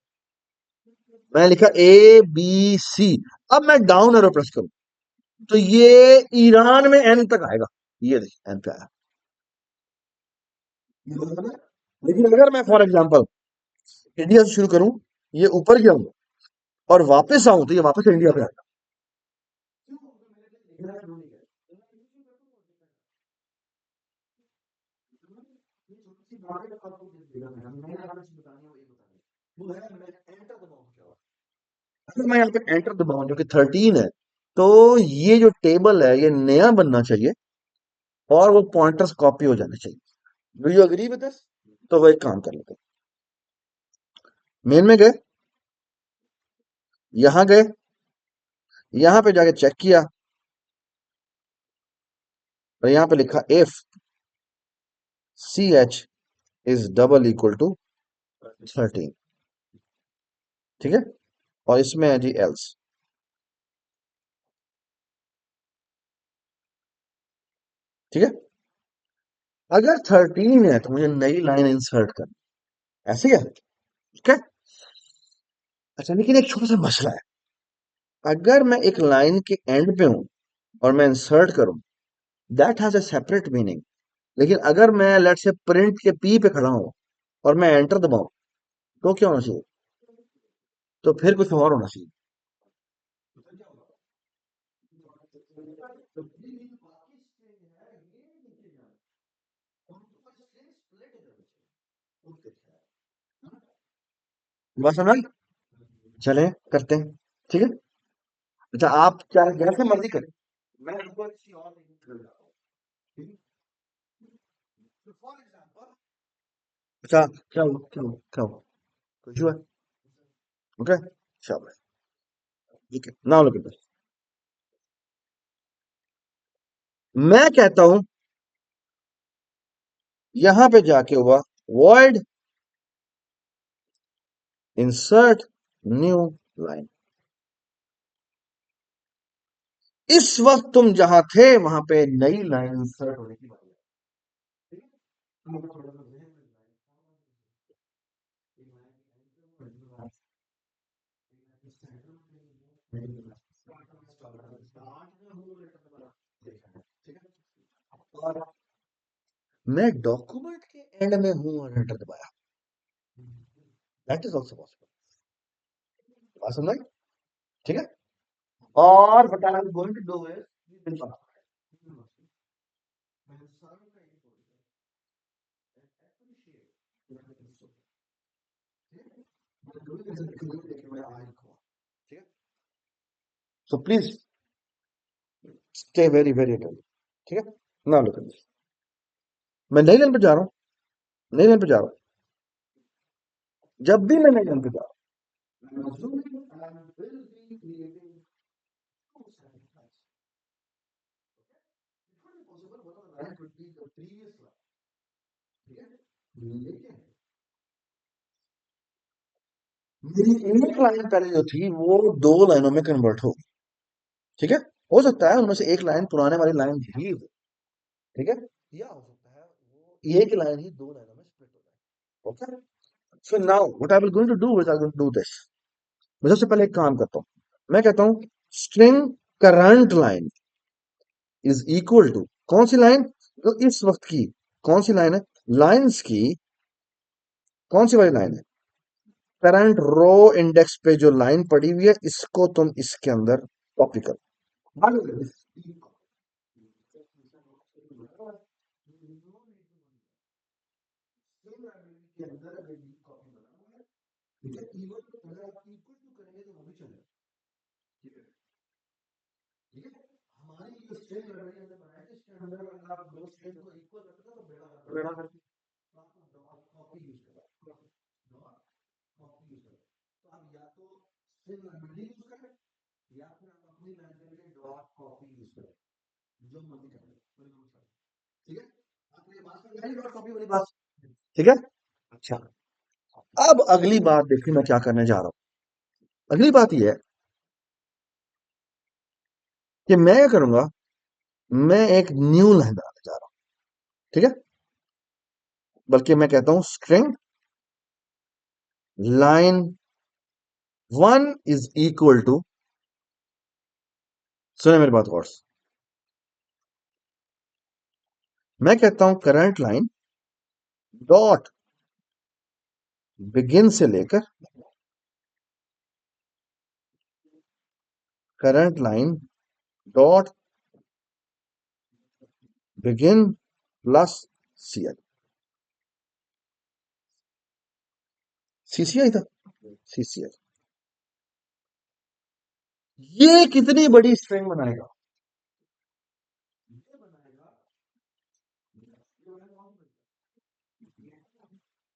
मैंने लिखा ए बी सी, अब मैं डाउन एरो प्रेस करूं तो ये ईरान में एन तक आएगा। ये देखिए एन पे आया। लेकिन अगर मैं फॉर एग्जाम्पल इंडिया से शुरू करूं, ये ऊपर गया हूं और वापस आऊं तो ये वापस इंडिया पे आएगा। अगर मैं यहाँ पे एंटर दबाऊं जो कि 13 है, तो ये जो टेबल है ये नया बनना चाहिए और वो पॉइंटर्स कॉपी हो जाने चाहिए। Do you agree with this? तो वो एक काम कर लेते हैं, मेन में गए, यहां गए, यहां पे जाके चेक किया और यहां पे लिखा if C H is double equal to 13। ठीक है, और इसमें है जी एल्स। ठीक है, अगर 13 है तो मुझे नई लाइन इंसर्ट करनी, ऐसे ही है। ठीक है, अच्छा लेकिन एक छोटा सा मसला है। अगर मैं एक लाइन के एंड पे हूं और मैं इंसर्ट करूं, that has a separate meaning. लेकिन अगर मैं लेट से प्रिंट के पी पे खड़ा हूं और मैं एंटर दबाऊं, तो क्या होना चाहिए? तो फिर कुछ और होना चाहिए। बात समझ आई? चले करते हैं। ठीक है, अच्छा आप चाहे जैसे मर्जी करें, मैं आपको किसी और तरीके से बताता हूं। ठीक है? तो फॉर एग्जांपल, अच्छा क्या हुआ कुछ हुआ? ओके, शाबाश। ठीक है, नाउ लुक एट दिस। मैं कहता हूं यहां पे जाके हुआ वॉइड इंसर्ट न्यू लाइन। इस वक्त तुम जहां थे वहां पे नई लाइन इंसर्ट होने की बात है। ठीक है? मुझे थोड़ा सा ध्यान में लाइन और मैं डॉक्यूमेंट के एंड में हूं और एंटर दबाया, दैट इज ऑल्सो पॉसिबल। बात समझ आई? ठीक है, और what I am going to do is so please stay very very attentive. ठीक है, ना लुक एट दिस। मैं नई लाइन पे जा रहा हूँ, नई लाइन पे जा रहा हूँ। जब भी मैं नई लाइन पे जा रहा हूँ, I'm assuming I will be creating two separate lines. It could be possible one of the line could be the previous line. ठीक है, लेकिन मेरी एक लाइन पहले जो थी वो दो लाइनों में कन्वर्ट हो गई। ठीक है, हो सकता है उनमें से एक लाइन पुराने वाली लाइन ही हो। ठीक है, या हो सकता है वो एक लाइन ही दो लाइनों में स्प्लिट हो जाए। Okay, so now what I will going to do is I will do this. मैं सबसे पहले एक काम करता हूँ, मैं कहता हूँ string current line is equal to कौन सी लाइन? तो इस वक्त की कौन सी लाइन है? लाइंस की कौन सी वाली लाइन है? करंट रो इंडेक्स पे जो लाइन पड़ी हुई है इसको तुम इसके अंदर कॉपी करो। हमारी जो स्ट्रिंग लाइब्रेरी हमने बनाई थी इसके अंदर अगर आप दो स्ट्रिंग को इक्वल रखते हो तो बेड़ा करके तो आपको डॉट कॉपी यूज करना, डॉट कॉपी यूज करना। तो आप या तो स्ट्रिंग लाइब्रेरी यूज करें या फिर आप अपनी लाइब्रेरी में डॉट कॉपी यूज करें, जो मर्जी करें, कोई समस्या नहीं। ठीक है, आपको ये बात समझ आई डॉट कॉपी वाली बात? ठीक है, अच्छा अब अगली बात देखिए मैं क्या करने जा रहा हूं। अगली बात यह है कि मैं क्या करूंगा, मैं एक न्यू लाइन बनाने जा रहा हूं। ठीक है, बल्कि मैं कहता हूं string line one is equal to, सुने मेरी बात गौर से, मैं कहता हूं करंट लाइन डॉट बिगिन से लेकर current line dot begin plus CL. CCI था, सीसीएल। ये कितनी बड़ी स्ट्रिंग बनाएगा? ये बनाएगा,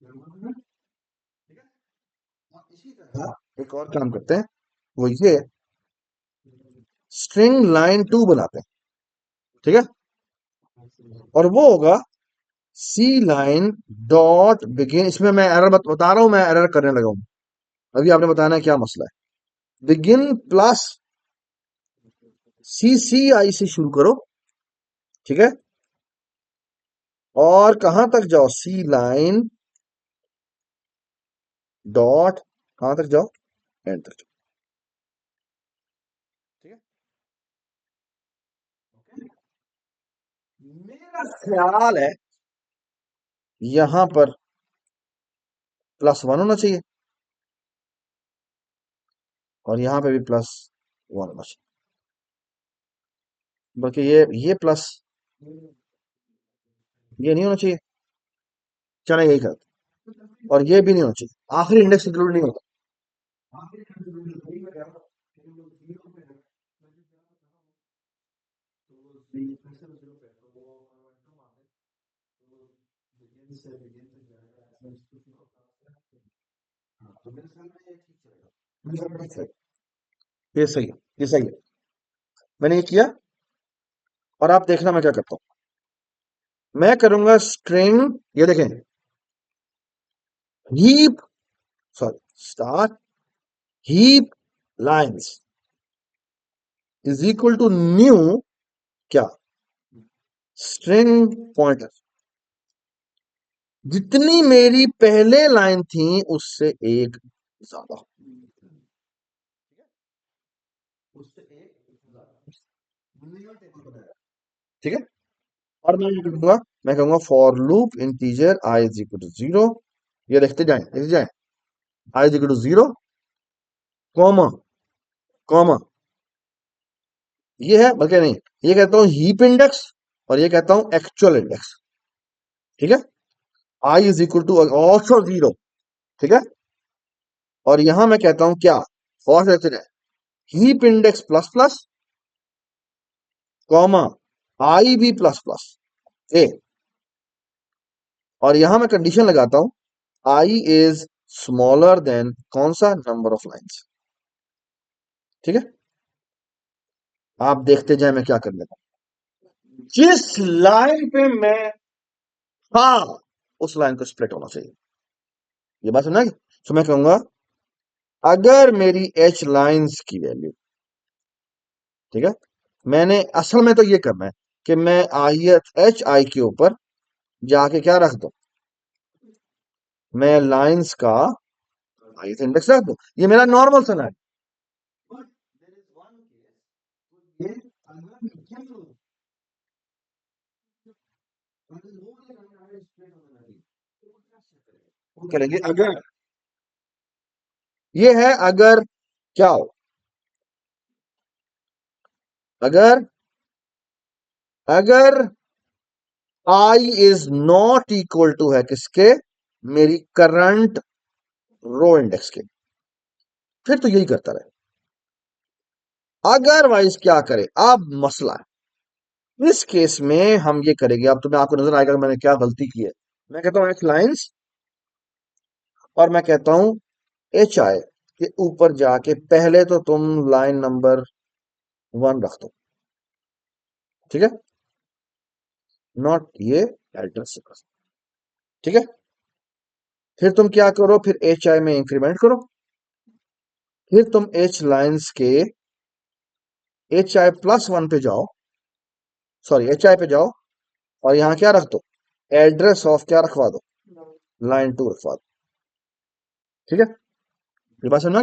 ये बनाएगा, ठीक है, इसी तरह एक और काम करते हैं, वो ये स्ट्रिंग लाइन 2 बनाते हैं, ठीक है। और वो होगा सी लाइन डॉट बिगिन। इसमें मैं एरर बता रहा हूं, मैं एरर करने लगा हूं। अभी आपने बताना है क्या मसला है। बिगिन प्लस सी सी आई से शुरू करो, ठीक है। और कहां तक जाओ, सी लाइन डॉट, कहां तक जाओ, एंड तक जाओ, ठीक है। मेरा ख्याल है यहां पर +1 होना चाहिए और यहां पे भी +1 होना चाहिए, बल्कि ये प्लस ये नहीं होना चाहिए। चलो यही करते, और ये भी नहीं होना चाहिए, आखिरी इंडेक्स इंक्लूड नहीं होता। ये सही है, ये सही है। मैंने ये किया, और आप देखना मैं क्या करता हूं। मैं करूंगा स्ट्रिंग, ये देखें, heap, sorry, star heap lines is equal to new, क्या, स्ट्रिंग पॉइंटर। जितनी मेरी पहले लाइन थी उससे एक ज्यादा, उससे एक ज्यादा, ठीक है। और मैं ये करूंगा, मैं कहूंगा for loop integer I is equal to 0। ये देखते जाएं, I is equal to 0, comma, comma, ये है, बल्कि नहीं, ये कहता हूं हीप इंडेक्स, और ये कहता हूं एक्चुअल इंडेक्स, ठीक है। आई इज इक्वल टू ऑल्सो 0, ठीक है। और यहां मैं कहता हूं क्या, फॉर देखते जाएं, heap index plus plus, comma, I भी प्लस प्लस, ए। और यहां मैं कंडीशन लगाता हूं, आई इज स्मॉलर देन कौन सा, नंबर ऑफ लाइंस, ठीक है। आप देखते जाए मैं क्या कर लेता हूं, जिस लाइन पे मैं था उस लाइन को स्प्लिट होना चाहिए। ये बात सुना, तो मैं कहूंगा अगर मेरी एच लाइंस की वैल्यू, ठीक है, मैंने असल में तो ये करना है कि मैं आई एच आई के ऊपर जाके क्या रख दूं, मैं लाइंस का आई इंडेक्स रख दूं। ये मेरा नॉर्मल सा है। करेंगे अगर, ये है अगर, क्या हो, अगर, अगर I is not equal to है किसके, मेरी करंट रो इंडेक्स के, फिर तो यही करता रहे। अदरवाइज क्या करे, अब मसला है, इस केस में हम ये करेंगे, अब तुम्हें आपको नजर आएगा कि मैंने क्या गलती की है। मैं कहता हूं एच लाइंस, और मैं कहता हूं एच आई के ऊपर जाके पहले तो तुम लाइन नंबर 1 रख दो, ठीक है, नॉट ये एड्रेस, ठीक है। फिर तुम क्या करो, फिर एच आई में इंक्रीमेंट करो, फिर तुम एच लाइंस के एच आई +1 पे जाओ, सॉरी एच आई पे जाओ, और यहां क्या रख दो, एड्रेस ऑफ क्या रखवा दो, लाइन 2 रखवा दो, ठीक है। ये बात समझना।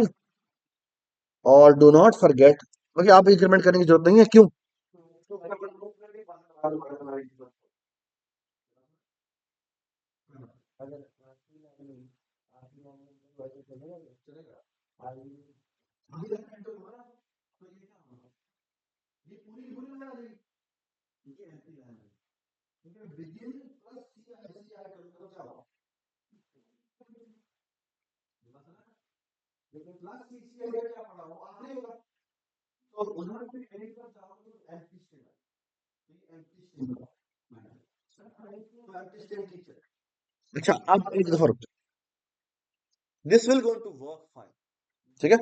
और डू नॉट फॉरगेट, क्योंकि आप इंक्रीमेंट करने की जरूरत नहीं है, क्यों, अच्छा अब एक दफा रुक, this will going to work fine. ठीक है।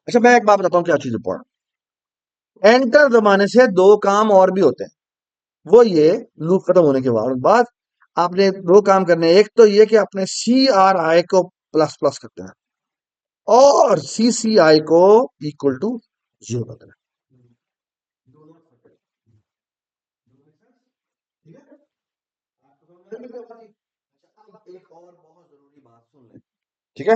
अच्छा मैं एक बात बताता हूँ क्या चीज इंपॉर्टेंट, एंटर दबाने से दो काम और भी होते हैं। वो ये, लूप खत्म होने के बाद आपने दो काम करने हैं। एक तो ये कि आपने सी आर आई को प्लस प्लस कर देना और सी सी आई को इक्वल टू जीरो कर देना। ठीक है। आपको समझ में आ गई? अच्छा, अब एक और बहुत जरूरी बात सुन लें। ठीक है।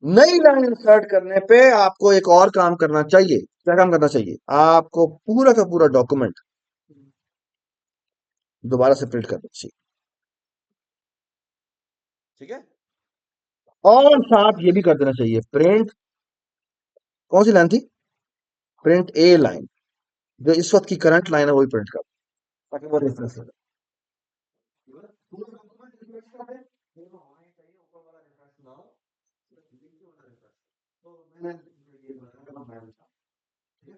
नई लाइन इंसर्ट करने पे आपको एक और काम करना चाहिए। क्या काम करना चाहिए? आपको पूरा का पूरा डॉक्यूमेंट दोबारा से प्रिंट करना चाहिए। ठीक है। और साथ ये भी कर देना चाहिए, प्रिंट कौन सी लाइन थी? प्रिंट ए लाइन, जो इस वक्त की करंट लाइन है वही प्रिंट कर, ताकि वो रेफरेंस हो जाए। पूरा डॉक्यूमेंट रिफ्रेश कर दे, ये तो होना ही चाहिए, ऊपर वाला रिफ्रेश ना हो, सिर्फ नीचे वाला रिफ्रेश। तो मैंने ये बताया मैं बता, ठीक है।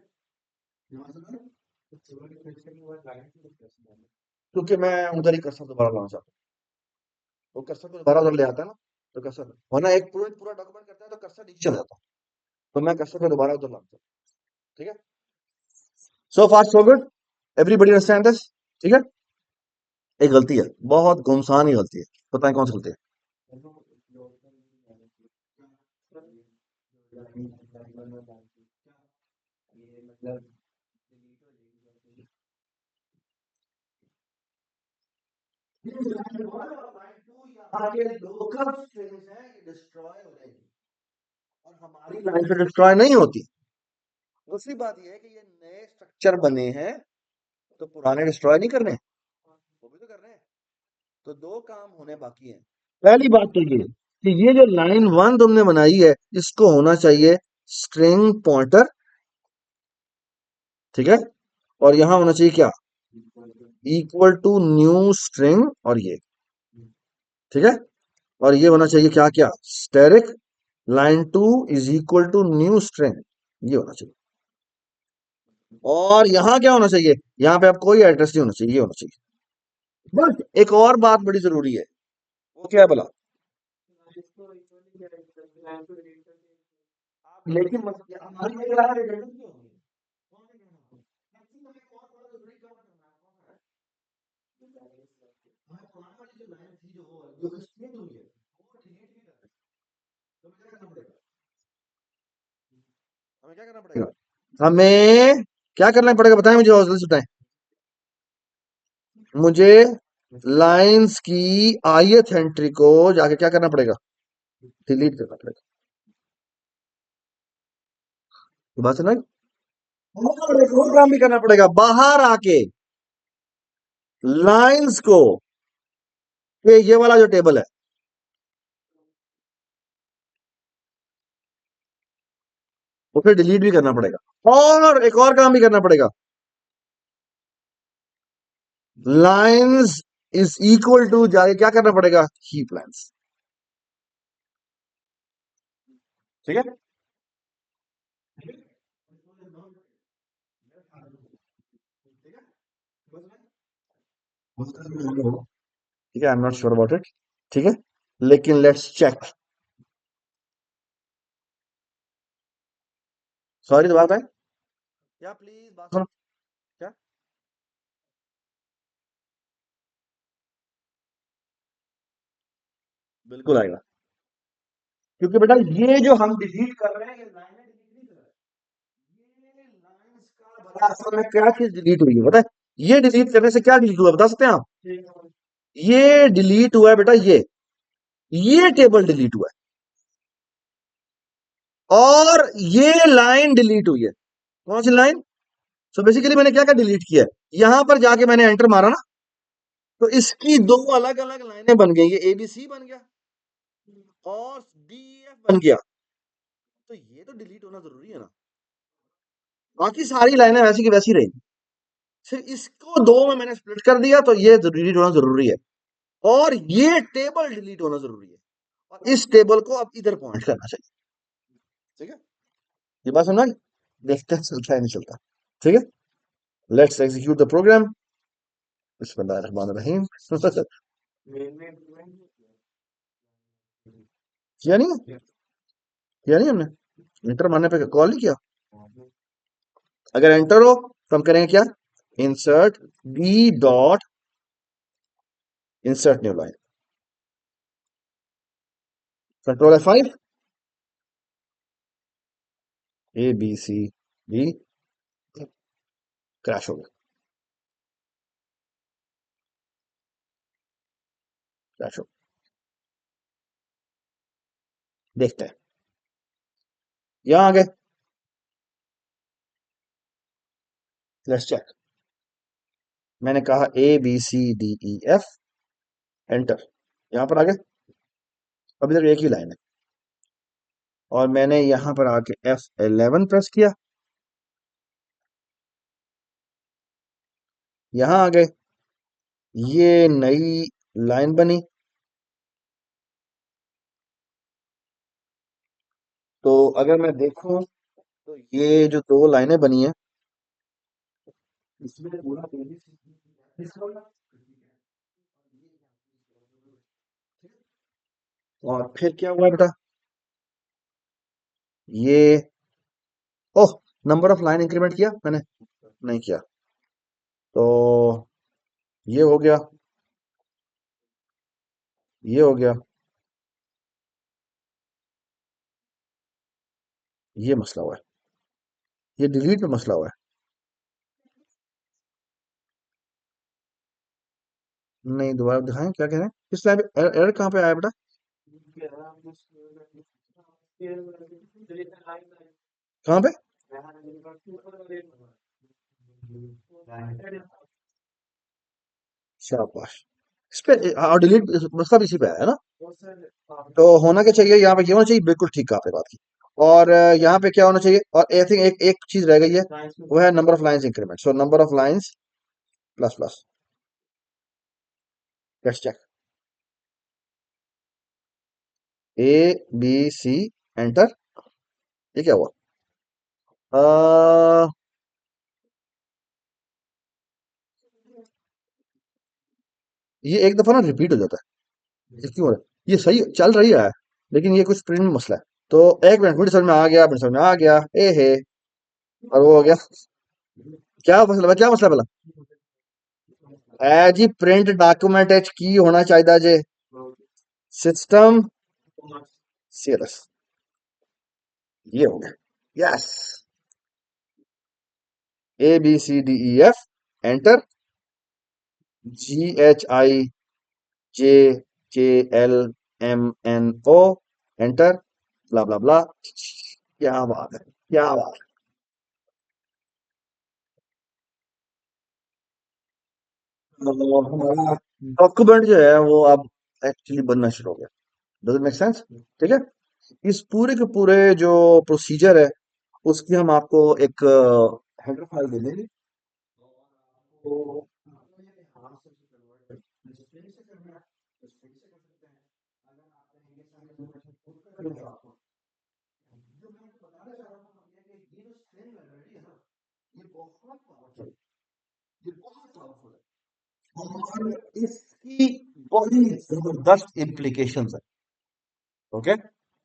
यहाँ से मैंने क्योंकि मैं उधर ही कर्सर दोबारा लाना चाहता हूँ, वो कर्सर को दोबारा उधर ले आता है ना, तो कर्सर वरना एक पूरा पूरा डॉक्यूमेंट करता है तो कर्सर नीचे चला जाता है, तो मैं कर्सर को दोबारा उधर लाता हूँ। ठीक है। So far so good, everybody understand this? ठीक है। एक गलती है, बहुत घुमसान ही गलती है, बताएं कौन सी गलती है? आगे लोकल स्ट्रिंग्स हैं, ये डिस्ट्रॉय हो जाएगी और हमारी लाइन से डिस्ट्रॉय नहीं होती। दूसरी बात ये है कि ये नए स्ट्रक्चर बने हैं तो पुराने डिस्ट्रॉय नहीं करने, वो भी तो कर रहे हैं। तो दो काम होने बाकी हैं। पहली बात तो ये कि ये जो लाइन वन तुमने बनाई है इसको होना चाहिए स्ट्रिंग पॉइंटर। ठीक है। और यहां होना चाहिए क्या? इक्वल टू न्यू स्ट्रिंग, और ये, ठीक है। और ये होना चाहिए क्या क्या? Asterisk line two is equal to new string, ये होना चाहिए। और यहां क्या होना चाहिए? यहां पे अब कोई एड्रेस नहीं होना चाहिए, ये होना चाहिए। बट एक और बात बड़ी जरूरी है, वो क्या है बोला? आप लेकिन मत, हमारी एक लाइन redundant क्यों होगी? कौन सी लाइन होगी? मैक्सिमम एक और बड़ा जरूरी काम करना है, कौन सा है? हमें पुरानी वाली जो लाइन थी, जो स्प्लिट हुई है, वो डिलीट भी करना है। तो हमें क्या करना पड़ेगा? हमें क्या करना पड़ेगा? हमें क्या करना पड़ेगा बताएं मुझे, और जल्दी से बताएं मुझे। लाइंस की ith एंट्री को जाके क्या करना पड़ेगा? डिलीट करना पड़ेगा। ये बात सुना? और एक और काम भी करना पड़ेगा, बाहर आके लाइंस को, ये वाला जो टेबल है उसे डिलीट भी करना पड़ेगा। और एक और काम भी करना पड़ेगा, लाइंस इज इक्वल टू जाके क्या करना पड़ेगा? Heap lines. ठीक है। ठीक है, I am not sure about it. ठीक है, लेकिन लेट्स चेक। सॉरी, दोबारा बताएं क्या प्लीज, बात सुनो। क्या? बिल्कुल आएगा, क्योंकि बेटा ये जो हम डिलीट कर रहे हैं ये लाइनें डिलीट नहीं कर रहे हैं, ये लाइंस का बता, असल में क्या चीज डिलीट हुई है पता है? ये डिलीट करने से क्या डिलीट हुआ बता सकते हैं आप? ये डिलीट हुआ है बेटा, ये टेबल डिलीट हुआ है और ये लाइन डिलीट हुई है। कौन सी लाइन? सो बेसिकली मैंने क्या क्या डिलीट किया है, यहां पर जाके मैंने एंटर मारा ना, तो इसकी दो अलग अलग लाइनें बन गई, ये एबीसी बन गया और डीएफ बन गया। तो ये तो डिलीट होना जरूरी है ना, बाकी सारी लाइनें वैसी की वैसी रहेंगी, सिर्फ इसको दो में मैंने स्प्लिट कर दिया तो ये डिलीट होना जरूरी है। और ये टेबल डिलीट होना जरूरी है, और इस टेबल को अब इधर पॉइंट करना चाहिए। ठीक है, ये बात समझ? देखते हैं चलता है नहीं चलता। ठीक है, लेट्स एग्जीक्यूट द प्रोग्राम। बिस्मिल्लाहिर्रहमानिर्रहीम। किया नहीं है? किया नहीं हमने? एंटर मारने पे कॉल नहीं किया? अगर एंटर हो तो हम करेंगे क्या? Insert B dot insert new line, control F5, ABCD, crash हो गया, क्रैश हो गया। देखते हैं, यहाँ आ गए, लेट्स चेक। मैंने कहा ABCDEF, एंटर, यहाँ पर आ गए, अभी तक एक ही लाइन है। और मैंने यहाँ पर आके F11 प्रेस किया, यहाँ आ गए, ये नई लाइन बनी। तो अगर मैं देखूं तो ये जो दो लाइनें बनी है, इसमें पूरा और फिर क्या हुआ बेटा? ये, ओह, नंबर ऑफ लाइन इंक्रीमेंट किया मैंने? नहीं किया। तो ये हो गया, ये हो गया, ये मसला हुआ है, ये डिलीट पे मसला हुआ है। नहीं, दोबारा दिखाएं, क्या कह रहे हैं? किस लाइन पे एरर कहाँ पे आया बेटा? कहाँ पे? शाबाश। इस पे और डिलीट मसला भी इसी पे आया है ना? तो होना क्या चाहिए यहाँ पे? ये होना चाहिए, बिल्कुल ठीक कहा आपने बात की। और यहाँ पे क्या होना चाहिए? और आई थिंक एक एक चीज रह गई है, वो है number of lines increment. So number of lines plus plus, let's check. ABC, enter, ये क्या हुआ? अ, ये एक दफा ना रिपीट हो जाता है, ये क्यों हो रहा है? ये सही चल रही है, लेकिन ये कुछ स्क्रीन में मसला है। तो एक मिनट, मुझे समझ में आ गया, मुझे समझ में आ गया, ए हे, और वो हो गया। क्या मसला भला? जी प्रिंट डॉक्यूमेंट एच की होना चाहिए जे, सिस्टम CLS, ये हो गया, yes. ABCDEF, enter, GHIJKLMNO, enter, blah blah blah. क्या बात है, क्या बात है। तो हमारा डॉक्यूमेंट जो है वो अब एक्चुअली बनना शुरू हो गया। Does it make sense? ठीक है। इस पूरे के पूरे जो प्रोसीजर है, उसकी हम आपको एक हेडर फाइल दे देंगे। तो जो मैं आपको बताना चाह रहा हूँ ये कि ये जो स्ट्रिंग लाइब्रेरी है ना, ये बहुत पावरफुल है, ये बहुत पावरफुल है, और इसकी बड़ी जबरदस्त इम्प्लीकेशंस है। ओके,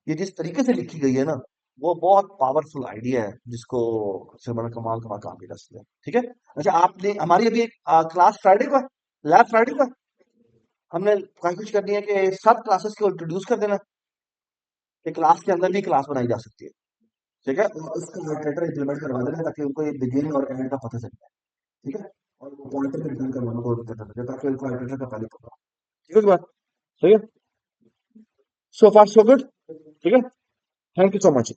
ये जिस तरीके से लिखी गई है ना, वो बहुत पावरफुल आइडिया है, जिसको से बड़ा कमाल का काम भी कर सकते हैं। ठीक है। अच्छा, आपने हमारी अभी एक क्लास फ्राइडे को है, लैब फ्राइडे को है। हमने कोशिश करनी है कि सब क्लासेस को इंट्रोड्यूस कर देना, कि क्लास के अंदर भी क्लास बनाई जा सकती है। ठीक है, और उसका मॉडरेटर इंप्लीमेंट करवा देना, ताकि उनको ये बिगिन और एंड का पता चल जाए। ठीक है, और वो पॉइंटर रिटर्न करवाना बहुत दिक्कत है, ताकि उनको मॉडरेटर का पहले पता हो। ठीक है बात? सही है, सो फार सो गुड। ठीक है, थैंक यू सो मच।